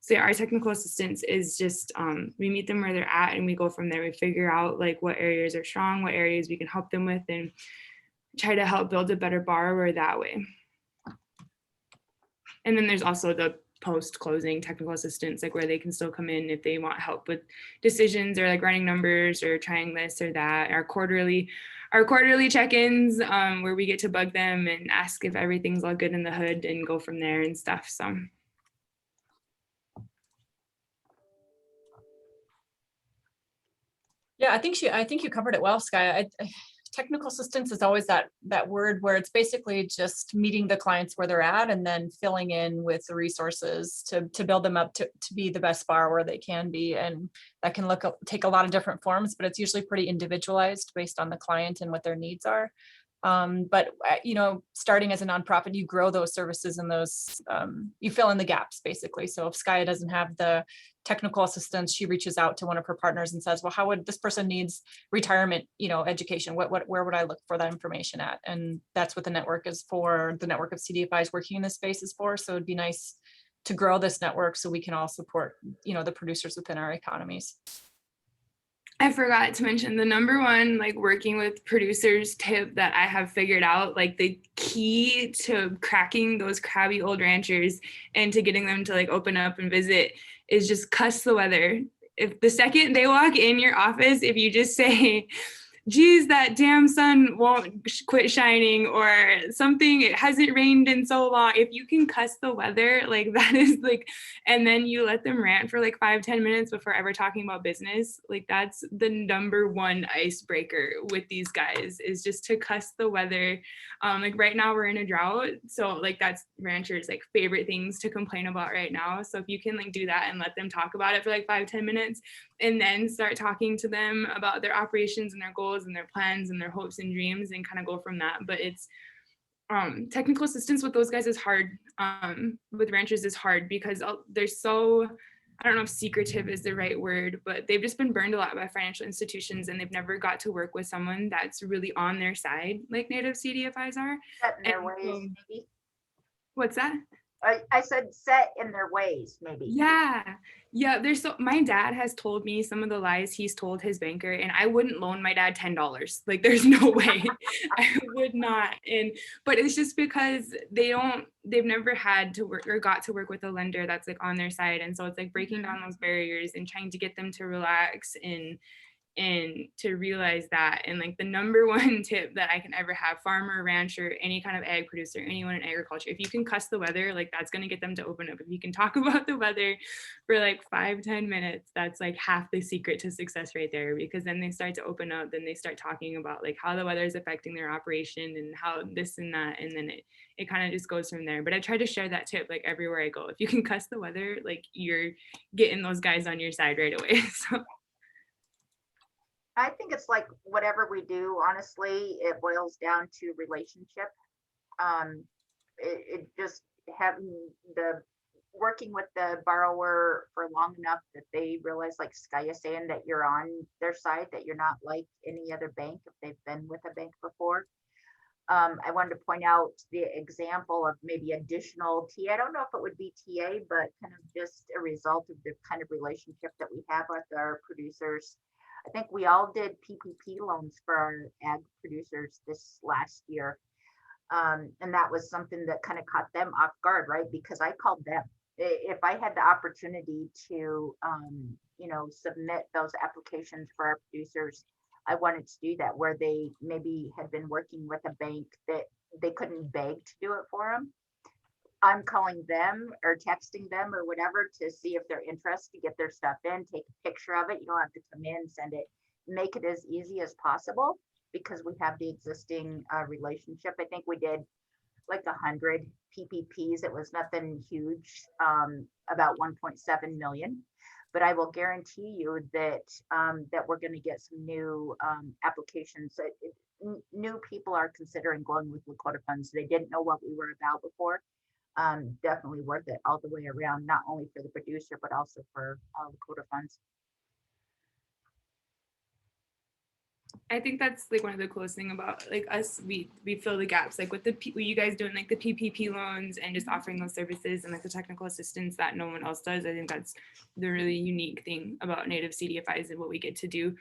So our technical assistance is just, we meet them where they're at and we go from there. We figure out like what areas are strong, what areas we can help them with, and try to help build a better borrower that way. And then there's also the post-closing technical assistance, like where they can still come in if they want help with decisions or like running numbers or trying this or that. Our quarterly check-ins, where we get to bug them and ask if everything's all good in the hood and go from there and stuff. So. Yeah, I think you covered it well, Sky. Technical assistance is always that word where it's basically just meeting the clients where they're at and then filling in with the resources to build them up to be the best borrower they can be. And that can take a lot of different forms, but it's usually pretty individualized based on the client and what their needs are. But you know, starting as a nonprofit, you grow those services and those you fill in the gaps basically. So if Skye doesn't have the technical assistance, she reaches out to one of her partners and says, well, how would this person needs retirement, you know, education? Where would I look for that information at? And that's what the network is for. The network of CDFIs working in this space is for. So it'd be nice to grow this network so we can all support, you know, the producers within our economies. I forgot to mention the number one like working with producers tip that I have figured out, like the key to cracking those crabby old ranchers and to getting them to like open up and visit is just cuss the weather. If the second they walk in your office, if you just say, geez, that damn sun won't quit shining or something, it hasn't rained in so long. If you can cuss the weather, like that is like, and then you let them rant for like 5-10 minutes before ever talking about business, like that's the number one icebreaker with these guys, is just to cuss the weather. Like right now we're in a drought, so like that's ranchers like favorite things to complain about right now. So if you can like do that and let them talk about it for like 5-10 minutes and then start talking to them about their operations and their goals and their plans and their hopes and dreams and kind of go from that. But it's technical assistance with those guys is hard. With ranchers is hard because they're so, I don't know if secretive is the right word, but they've just been burned a lot by financial institutions and they've never got to work with someone that's really on their side like Native CDFIs are. Set in their ways, maybe. What's that? I said set in their ways, maybe. Yeah. There's so, my dad has told me some of the lies he's told his banker, and I wouldn't loan my dad $10. Like there's no way. I would not. But it's just because they've never had to work or got to work with a lender that's like on their side. And so it's like breaking down those barriers and trying to get them to relax and to realize that. And like the number one tip that I can ever have, farmer, rancher, any kind of ag producer, anyone in agriculture, if you can cuss the weather, like that's going to get them to open up. If you can talk about the weather for like 5-10 minutes, that's like half the secret to success right there, because then they start to open up, then they start talking about like how the weather is affecting their operation and how this and that, and then it kind of just goes from there. But I try to share that tip like everywhere I go. If you can cuss the weather, like you're getting those guys on your side right away. So I think it's like whatever we do, honestly, it boils down to relationship. It just having working with the borrower for long enough that they realize, like Skye is saying, that you're on their side, that you're not like any other bank if they've been with a bank before. I wanted to point out the example of maybe additional TA. I don't know if it would be TA, but kind of just a result of the kind of relationship that we have with our producers. I think we all did PPP loans for our ag producers this last year. And that was something that kind of caught them off guard, right? Because I called them. If I had the opportunity to, submit those applications for our producers, I wanted to do that, where they maybe had been working with a bank that they couldn't beg to do it for them. I'm calling them or texting them or whatever to see if they're interested, to get their stuff in, take a picture of it. You don't have to come in, send it, make it as easy as possible, because we have the existing relationship. I think we did like 100 PPPs. It was nothing huge, about 1.7 million. But I will guarantee you that that we're going to get some new applications. New people are considering going with Lakota Funds. They didn't know what we were about before. definitely worth it all the way around, not only for the producer, but also for Lakota Funds. I think that's like one of the coolest thing about like us. We fill the gaps like with with you guys doing like the PPP loans and just offering those services and like the technical assistance that no one else does. I think that's the really unique thing about Native CDFIs and what we get to do.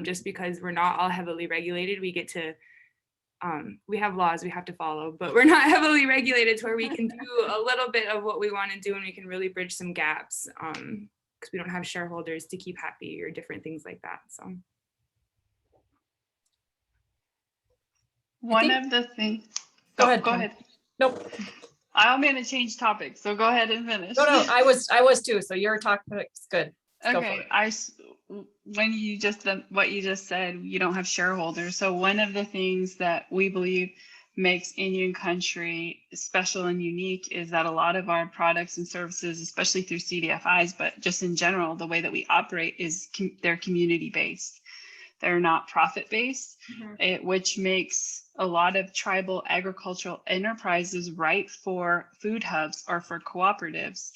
Just because we're not all heavily regulated, we get to we have laws we have to follow, but we're not heavily regulated to where we can do a little bit of what we want to do and we can really bridge some gaps because we don't have shareholders to keep happy or different things like that. So. One of the things. Go ahead. Go ahead. Nope. I'm going to change topics, so go ahead and finish. No, I was too. So your topic's good. Let's Okay. When you just what you just said, you don't have shareholders. So one of the things that we believe makes Indian country special and unique is that a lot of our products and services, especially through CDFIs, but just in general, the way that we operate is they're community based. They're not profit based, which makes a lot of tribal agricultural enterprises ripe for food hubs or for cooperatives.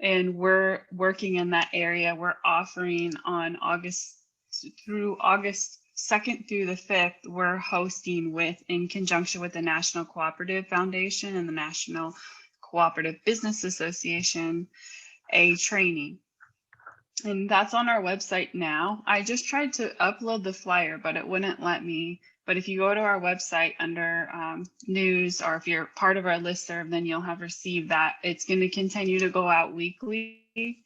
And we're working in that area. We're offering on August 2nd through the 5th, we're hosting in conjunction with the National Cooperative Foundation and the National Cooperative Business Association, a training. And that's on our website now. I just tried to upload the flyer, but it wouldn't let me. But if you go to our website under news, or if you're part of our listserv, then you'll have received that. It's going to continue to go out weekly.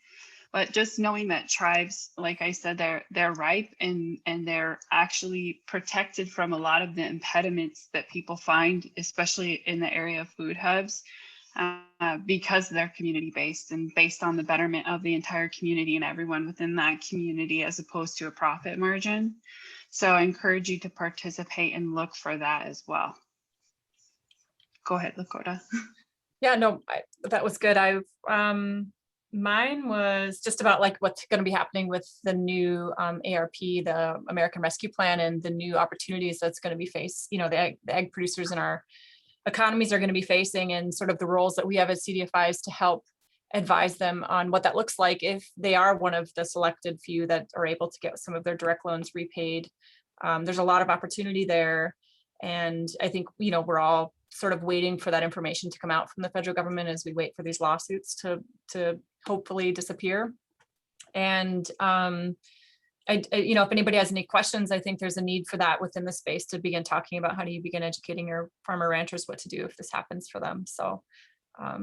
But just knowing that tribes, like I said, they're ripe and they're actually protected from a lot of the impediments that people find, especially in the area of food hubs. Because they're community-based and based on the betterment of the entire community and everyone within that community as opposed to a profit margin. So I encourage you to participate and look for that as well. Go ahead, Lakota. Yeah, no, that was good. Mine was just about like what's going to be happening with the new ARP, the American Rescue Plan, and the new opportunities that's going to be faced, the egg producers in our economies are going to be facing, and sort of the roles that we have as CDFIs to help advise them on what that looks like if they are one of the selected few that are able to get some of their direct loans repaid. There's a lot of opportunity there. And I think, we're all sort of waiting for that information to come out from the federal government as we wait for these lawsuits to hopefully disappear. And if anybody has any questions, I think there's a need for that within the space to begin talking about how do you begin educating your farmer ranchers what to do if this happens for them. So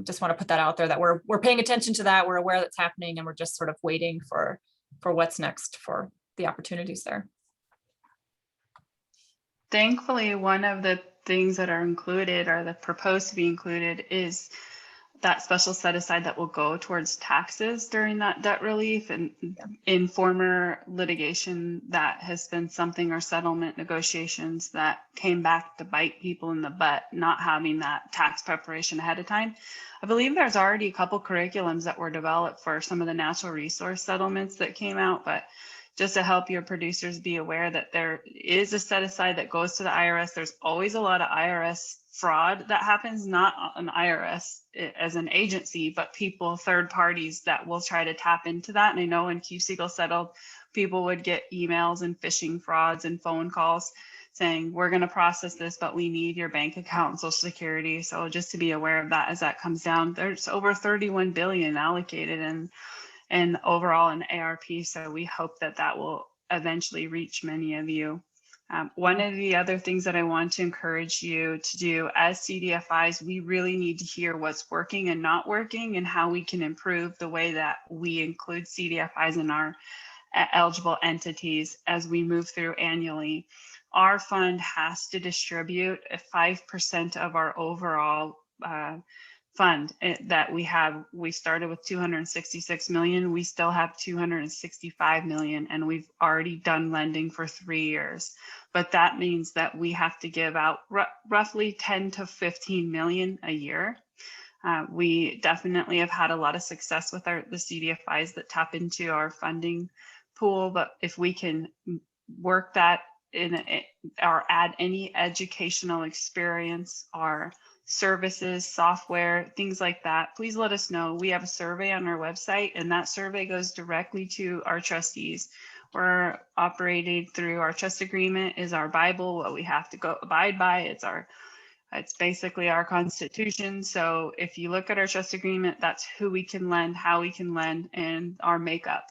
just want to put that out there that we're paying attention to that. We're aware that's happening, and we're just sort of waiting for what's next for the opportunities there. Thankfully, one of the things that are included or that proposed to be included is that special set aside that will go towards taxes during that debt relief. And in former litigation, that has been something, or settlement negotiations, that came back to bite people in the butt, not having that tax preparation ahead of time. I believe there's already a couple curriculums that were developed for some of the natural resource settlements that came out, but just to help your producers be aware that there is a set aside that goes to the IRS. There's always a lot of IRS fraud that happens, not an IRS as an agency, but people, third parties that will try to tap into that. And I know when Q Siegel settled, people would get emails and phishing frauds and phone calls saying, we're going to process this, but we need your bank account and social security. So just to be aware of that as that comes down. There's over 31 billion allocated and overall in ARP. So we hope that that will eventually reach many of you. One of the other things that I want to encourage you to do as CDFIs, we really need to hear what's working and not working and how we can improve the way that we include CDFIs in our eligible entities as we move through annually. Our fund has to distribute 5% of our overall fund that we have. We started with 266 million. We still have 265 million, and we've already done lending for 3 years. But that means that we have to give out roughly 10 to 15 million a year. We definitely have had a lot of success with the CDFIs that tap into our funding pool. But if we can work that in or add any educational experience or services, software, things like that, please let us know. We have a survey on our website, and that survey goes directly to our trustees. We're operated through our trust agreement is our Bible, what we have to go abide by. It's basically our constitution. So if you look at our trust agreement, that's who we can lend, how we can lend, and our makeup.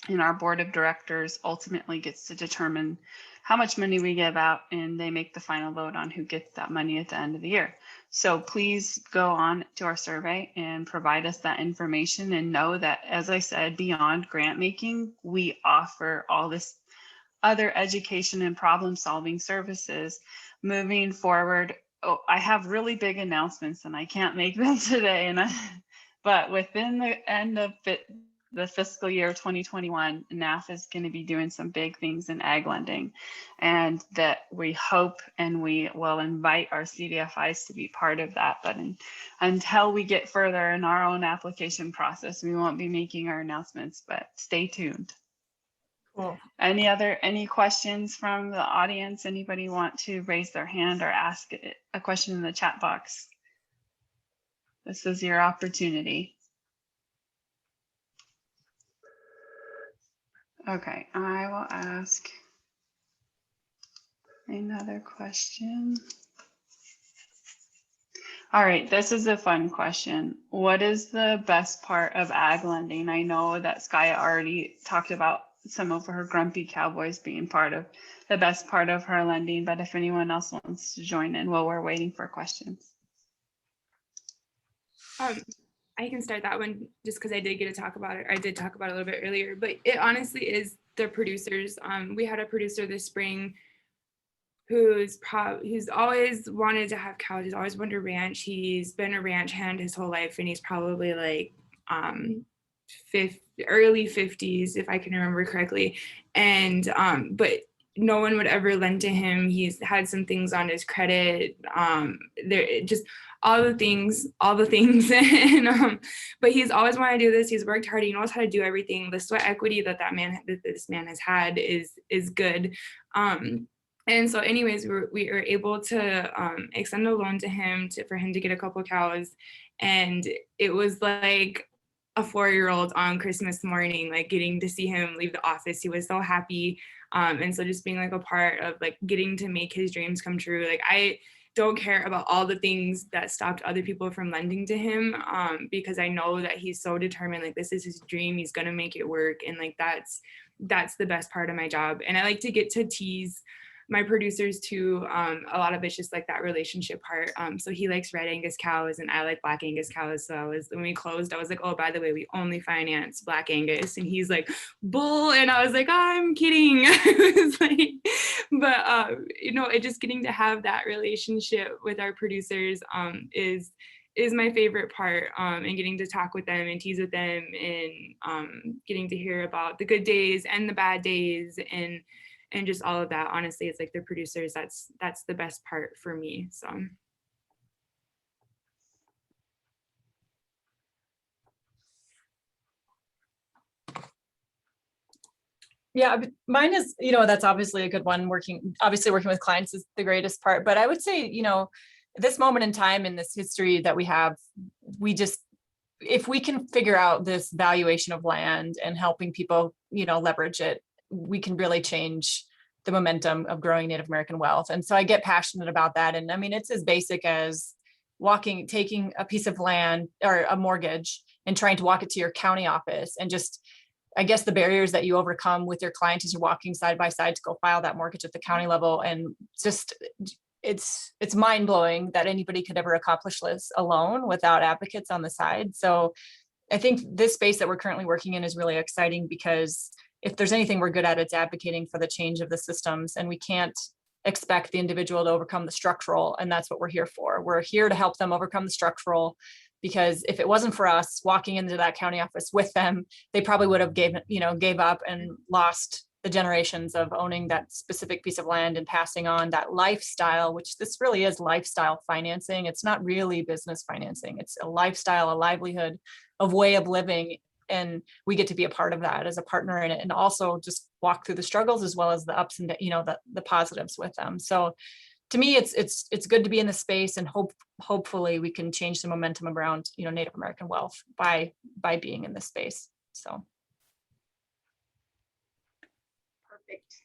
And our board of directors ultimately gets to determine how much money we give out, and they make the final vote on who gets that money at the end of the year. So please go on to our survey and provide us that information, and know that, as I said, beyond grant making, we offer all this other education and problem solving services moving forward. Oh, I have really big announcements and I can't make them today. But within the end of the fiscal year 2021, NAF is going to be doing some big things in ag lending, and that we hope and we will invite our CDFIs to be part of that. But until we get further in our own application process, we won't be making our announcements, but stay tuned. Cool. Any questions from the audience? Anybody want to raise their hand or ask a question in the chat box? This is your opportunity. Okay, I will ask another question. All right, this is a fun question. What is the best part of ag lending? I know that Skye already talked about some of her grumpy cowboys being part of the best part of her lending, but if anyone else wants to join in while we're waiting for questions. I can start that one just because I did get to talk about it. I did talk about it a little bit earlier, but it honestly is the producers. We had a producer this spring who's always wanted to have cows. He's always wanted to ranch. He's been a ranch hand his whole life, and he's probably like early 50s, if I can remember correctly. And but no one would ever lend to him. He's had some things on his credit. There just all the things. And but he's always wanted to do this. He's worked hard. He knows how to do everything. The sweat equity that this man has had is good. And so anyways, we were able to extend a loan to him for him to get a couple of cows. And it was like a 4-year-old on Christmas morning, like getting to see him leave the office. He was so happy. And so just being like a part of like getting to make his dreams come true. Like I don't care about all the things that stopped other people from lending to him, because I know that he's so determined, like this is his dream. He's going to make it work. And like, that's the best part of my job. And I like to get to tease my producers too. A lot of it's just like that relationship part. So he likes red Angus cows and I like black Angus cows. So when we closed, I was like, oh, by the way, we only finance black Angus. And he's like, bull. And I was like, I'm kidding. It's like, but it just getting to have that relationship with our producers is my favorite part, and getting to talk with them and tease with them, and getting to hear about the good days and the bad days and just all of that. Honestly, it's like the producers, that's the best part for me. So. Yeah, mine is, that's obviously a good one. Obviously working with clients is the greatest part, but I would say, this moment in time in this history that we have, if we can figure out this valuation of land and helping people, leverage it, we can really change the momentum of growing Native American wealth. And so I get passionate about that. And I mean, it's as basic as taking a piece of land or a mortgage and trying to walk it to your county office, and just, I guess, the barriers that you overcome with your client as you're walking side by side to go file that mortgage at the county level. And just, it's mind blowing that anybody could ever accomplish this alone without advocates on the side. So I think this space that we're currently working in is really exciting, because if there's anything we're good at, it's advocating for the change of the systems, and we can't expect the individual to overcome the structural. And that's what we're here for. We're here to help them overcome the structural, because if it wasn't for us walking into that county office with them, they probably would have gave up and lost the generations of owning that specific piece of land and passing on that lifestyle, which this really is lifestyle financing. It's not really business financing. It's a lifestyle, a livelihood, a way of living. And we get to be a part of that as a partner in it, and also just walk through the struggles as well as the ups and the positives with them. So to me, it's good to be in the space, and hopefully we can change the momentum around, you know, Native American wealth by being in this space. So. Perfect.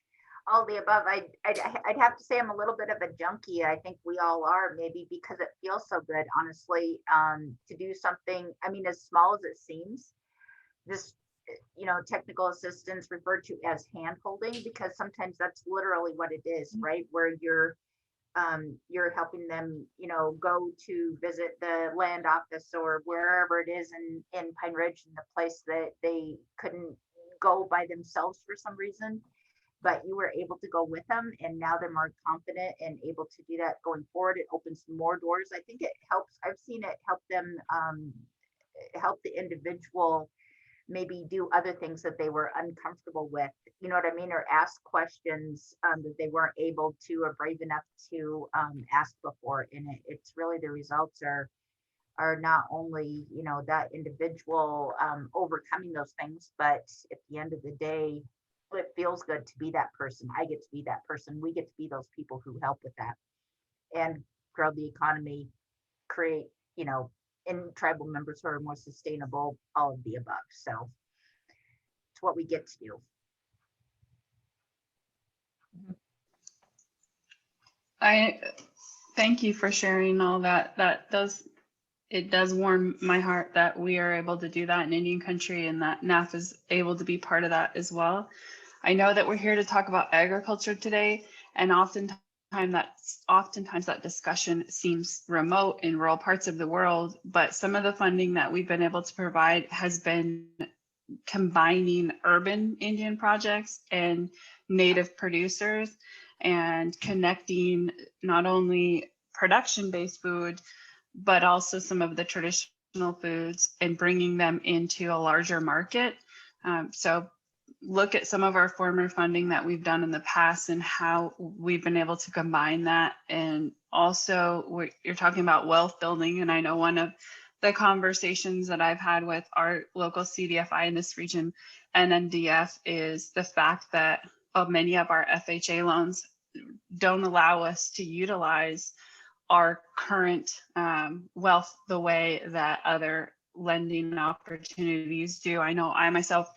All the above. I'd have to say I'm a little bit of a junkie. I think we all are, maybe because it feels so good, honestly, to do something, I mean, as small as it seems, this, you know, technical assistance referred to as hand holding, because sometimes that's literally what it is, right? Where you're helping them, you know, go to visit the land office or wherever it is in Pine Ridge, in the place that they couldn't go by themselves for some reason, but you were able to go with them, and now they're more confident and able to do that going forward. It opens more doors. I think it helps. I've seen it help them, help the individual maybe do other things that they were uncomfortable with, you know what I mean, or ask questions that they weren't able to or brave enough to ask before. And it's really, the results are not only, you know, that individual overcoming those things, but at the end of the day, it feels good to be that person. I get to be that person. We get to be those people who help with that and grow the economy, create, you know, in tribal members who are more sustainable, all of the above. So it's what we get to do. I thank you for sharing all that. It does warm my heart that we are able to do that in Indian country, and that NAF is able to be part of that as well. I know that we're here to talk about agriculture today, and oftentimes that discussion seems remote in rural parts of the world, but some of the funding that we've been able to provide has been combining urban Indian projects and native producers, and connecting not only production-based food, but also some of the traditional foods, and bringing them into a larger market. So look at some of our former funding that we've done in the past and how we've been able to combine that. And also you're talking about wealth building. And I know one of the conversations that I've had with our local CDFI in this region, NNDF, is the fact that many of our FHA loans don't allow us to utilize our current wealth the way that other lending opportunities do. I know I myself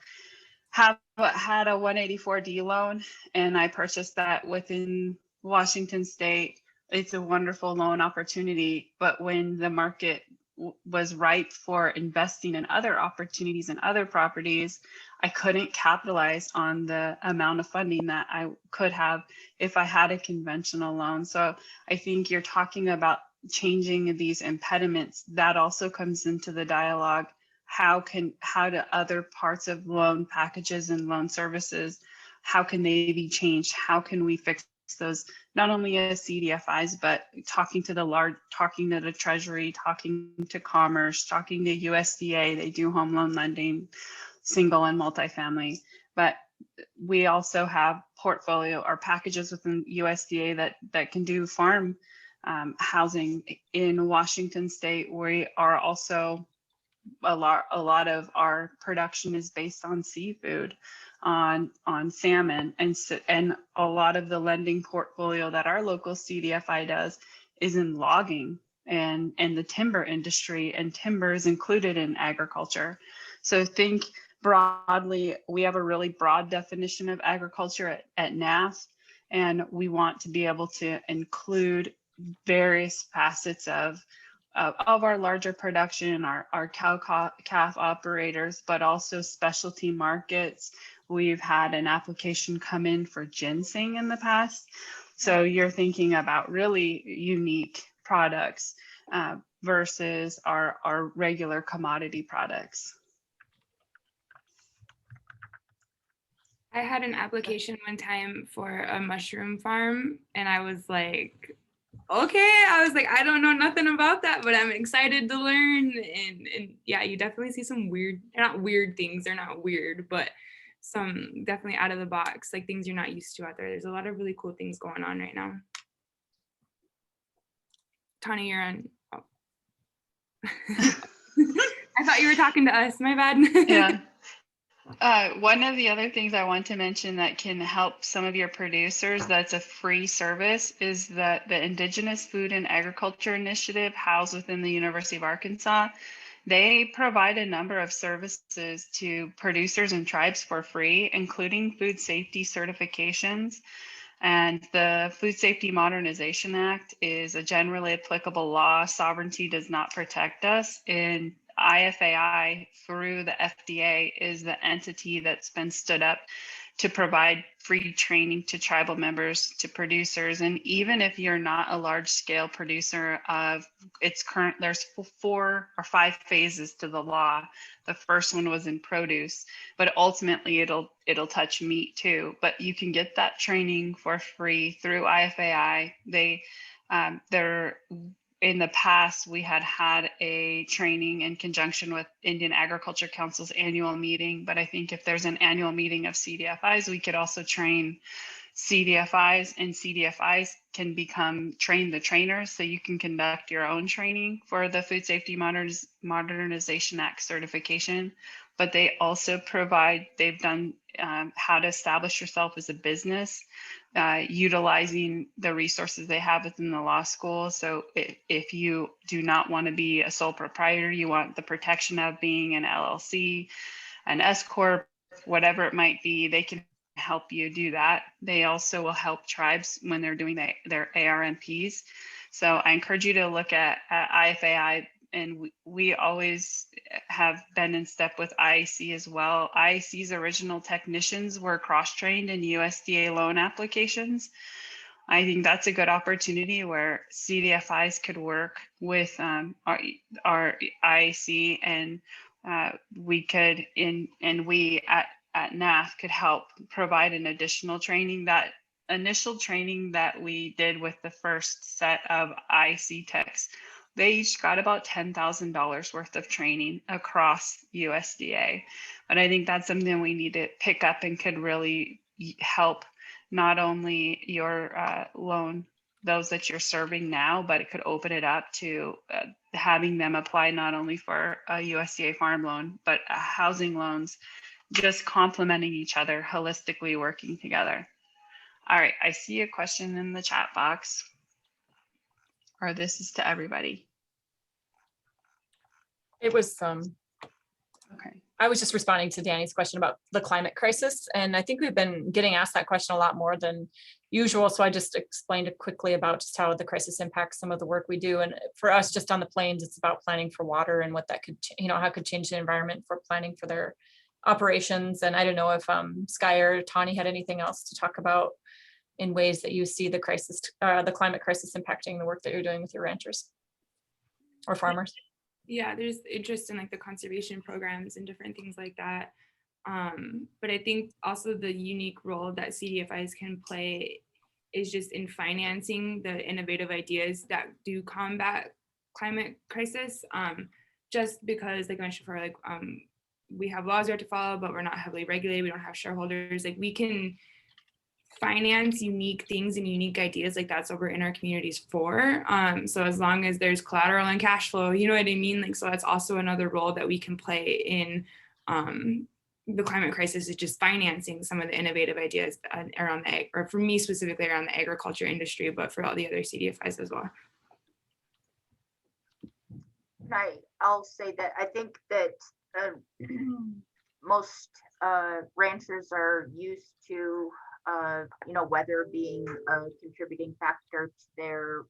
have had a 184D loan, and I purchased that within Washington State. It's a wonderful loan opportunity, but when the market was ripe for investing in other opportunities and other properties, I couldn't capitalize on the amount of funding that I could have if I had a conventional loan. So I think you're talking about changing these impediments. That also comes into the dialogue. How do other parts of loan packages and loan services, how can they be changed? How can we fix those, not only as CDFIs, but talking to the Treasury, talking to Commerce, talking to USDA. They do home loan lending, single and multifamily, but we also have portfolio or packages within USDA that can do farm housing. In Washington State, we are also a lot of our production is based on seafood, on salmon, and a lot of the lending portfolio that our local CDFI does is in logging and the timber industry, and timber is included in agriculture. So think broadly. We have a really broad definition of agriculture at NAF, and we want to be able to include various facets of our larger production, our cow-calf operators, but also specialty markets. We've had an application come in for ginseng in the past. So you're thinking about really unique products versus our regular commodity products. I had an application one time for a mushroom farm, and I was like, okay, I don't know nothing about that, but I'm excited to learn. And yeah, you definitely see some not weird things, they're not weird, but some definitely out of the box, like things you're not used to out there. There's a lot of really cool things going on right now. Tani, you're on. Oh. I thought you were talking to us, my bad. Yeah. One of the other things I want to mention that can help some of your producers, that's a free service, is that the Indigenous Food and Agriculture Initiative housed within the University of Arkansas. They provide a number of services to producers and tribes for free, including food safety certifications. And the Food Safety Modernization Act is a generally applicable law. Sovereignty does not protect us. And IFAI through the FDA is the entity that's been stood up to provide free training to tribal members, to producers. And even if you're not a large scale producer of there's 4 or 5 phases to the law. The first one was in produce, but ultimately it'll touch meat too. But you can get that training for free through IFAI. They're in the past, we had a training in conjunction with Indian Agriculture Council's annual meeting, but I think if there's an annual meeting of CDFIs, we could also train CDFIs, and CDFIs can become train the trainers. So you can conduct your own training for the Food Safety Modernization Act certification, but they also they've done how to establish yourself as a business, utilizing the resources they have within the law school. So if you do not want to be a sole proprietor, you want the protection of being an LLC, an S Corp, whatever it might be, they can help you do that. They also will help tribes when they're doing their ARMPs. So I encourage you to look at IFAI, and we always have been in step with IAC as well. IAC's original technicians were cross-trained in USDA loan applications. I think that's a good opportunity where CDFIs could work with our IAC, and we could, we at NAF could help provide an additional training. That initial training that we did with the first set of IAC techs, they each got about $10,000 worth of training across USDA. But I think that's something we need to pick up and could really help not only your loan, those that you're serving now, but it could open it up to having them apply not only for a USDA farm loan, but housing loans, just complementing each other, holistically working together. All right, I see a question in the chat box, or this is to everybody. It was Okay. I was just responding to Danny's question about the climate crisis. And I think we've been getting asked that question a lot more than usual. So I just explained it quickly about just how the crisis impacts some of the work we do. And for us, just on the plains, it's about planning for water and what that could, how it could change the environment for planning for their operations. And I don't know if Sky or Tawny had anything else to talk about in ways that you see the crisis, the climate crisis impacting the work that you're doing with your ranchers or farmers. Yeah, there's interest in like the conservation programs and different things like that. But I think also the unique role that CDFIs can play is just in financing the innovative ideas that do combat climate crisis. Just because, like I mentioned before, like we have laws we have to follow, but we're not heavily regulated. We don't have shareholders. Like we can finance unique things and unique ideas. Like that's what we're in our communities for. So as long as there's collateral and cash flow, you know what I mean? Like, so that's also another role that we can play in the climate crisis, is just financing some of the innovative ideas around the, or for me specifically around the agriculture industry, but for all the other CDFIs as well. I'll say that I think that most ranchers are used to weather being a contributing factor to their,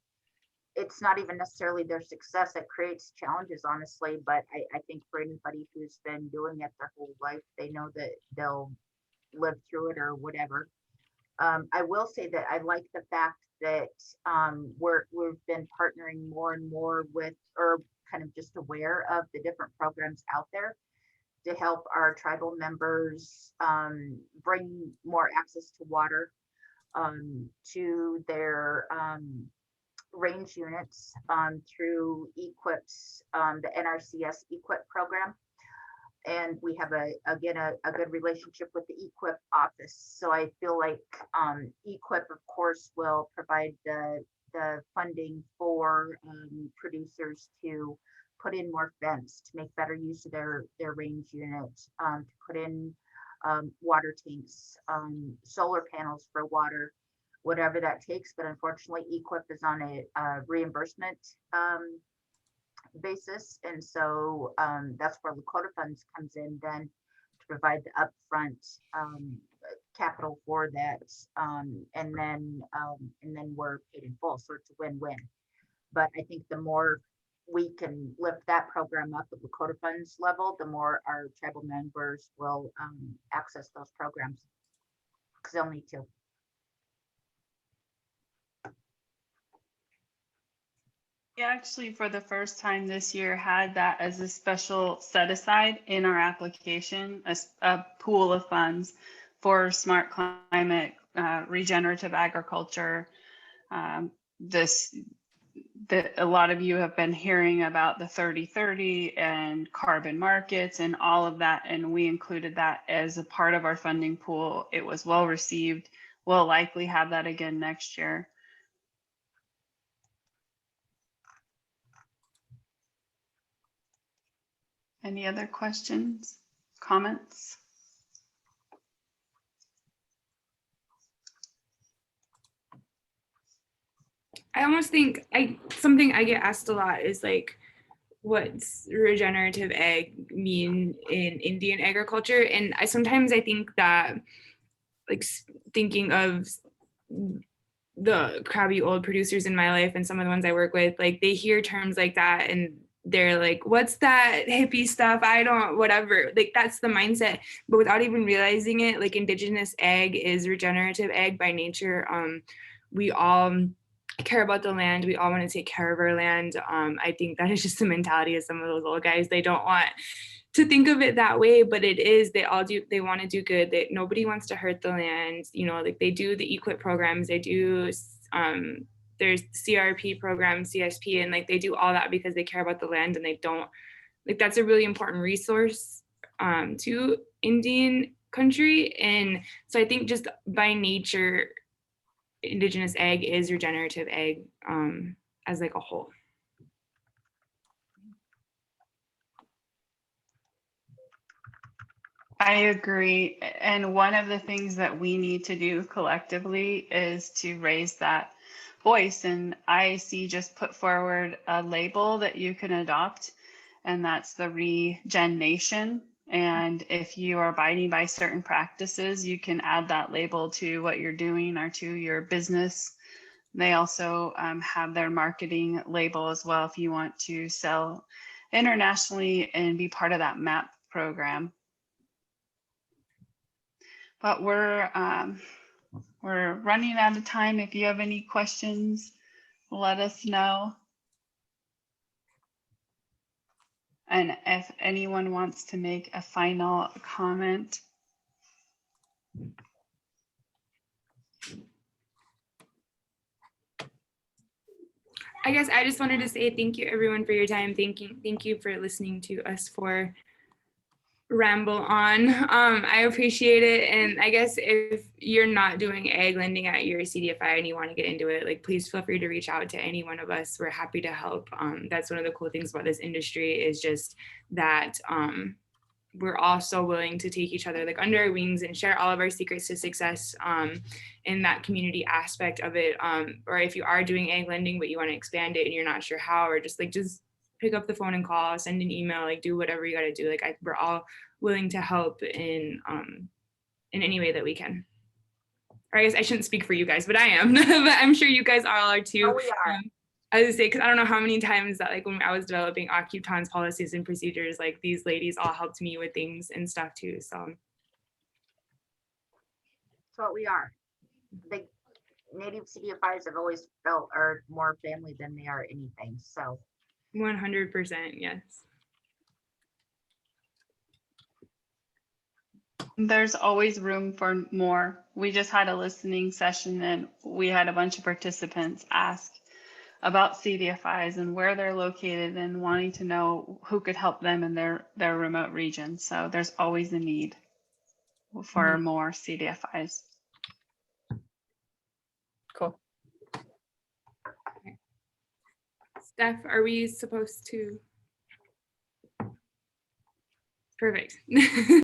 it's not even necessarily their success that creates challenges, honestly, but I think for anybody who's been doing it their whole life, they know that they'll live through it or whatever. I will say that I like the fact that we've been partnering more and more with, or kind of just aware of the different programs out there to help our tribal members bring more access to water to their range units through EQIP's, the NRCS EQIP program. And we have a good relationship with the EQIP office. So I feel like EQIP, of course, will provide the funding for producers to put in more fence, to make better use of their range unit, to put in water tanks, solar panels for water, whatever that takes. But unfortunately, EQIP is on a reimbursement basis. And so that's where Lakota Funds comes in then to provide the upfront capital for that. And then we're paid in full. So it's a win-win. But I think the more we can lift that program up at Lakota Funds level, the more our tribal members will access those programs because they'll need to. We actually, for the first time this year, had that as a special set aside in our application, a pool of funds for smart climate, regenerative agriculture. That a lot of you have been hearing about the 30-30 and carbon markets and all of that, and we included that as a part of our funding pool. It was well received. We'll likely have that again next year. Any other questions, comments? I almost think something I get asked a lot is like, what's regenerative ag mean in Indian agriculture? And I think that, like, thinking of the crabby old producers in my life and some of the ones I work with, like, they hear terms like that and they're like, what's that hippie stuff? I don't, whatever. Like, that's the mindset. But without even realizing it, like, indigenous ag is regenerative ag by nature. We all care about the land. We all want to take care of our land. I think that is just the mentality of some of those old guys. They don't want to think of it that way, but it is. They all do. They want to do good. Nobody wants to hurt the land. You know, like, they do the EQIP programs. They do. There's CRP programs, CSP, and like, they do all that because they care about the land, and they don't, like, that's a really important resource to Indian country. And so I think just by nature, indigenous ag is regenerative ag as like a whole. I agree. And one of the things that we need to do collectively is to raise that voice. And IAC just put forward a label that you can adopt, and that's the Regen Nation. And if you are abiding by certain practices, you can add that label to what you're doing or to your business. They also have their marketing label as well if you want to sell internationally and be part of that MAP program. But we're running out of time. If you have any questions, let us know. And if anyone wants to make a final comment. I guess I just wanted to say thank you, everyone, for your time. Thank you for listening to us for ramble on. I appreciate it. And I guess if you're not doing ag lending at your CDFI and you want to get into it, like, please feel free to reach out to any one of us. We're happy to help. That's one of the cool things about this industry, is just that we're all so willing to take each other, like, under our wings and share all of our secrets to success in that community aspect of it. Or if you are doing ag lending but you want to expand it and you're not sure how, or just pick up the phone and call, send an email, like, do whatever you got to do. Like, we're all willing to help in any way that we can. Or I guess I shouldn't speak for you guys, but I am. But I'm sure you guys all are too. Oh, we are. I was say, because I don't know how many times that, like, when I was developing Akiptan's policies and procedures, like, these ladies all helped me with things and stuff too. So That's what we are. The Native CDFIs have always felt are more family than they are anything. So 100%, yes. There's always room for more. We just had a listening session and we had a bunch of participants ask about CDFIs and where they're located and wanting to know who could help them in their remote region. So there's always a need for more CDFIs. Cool. Steph, are we supposed to? Perfect.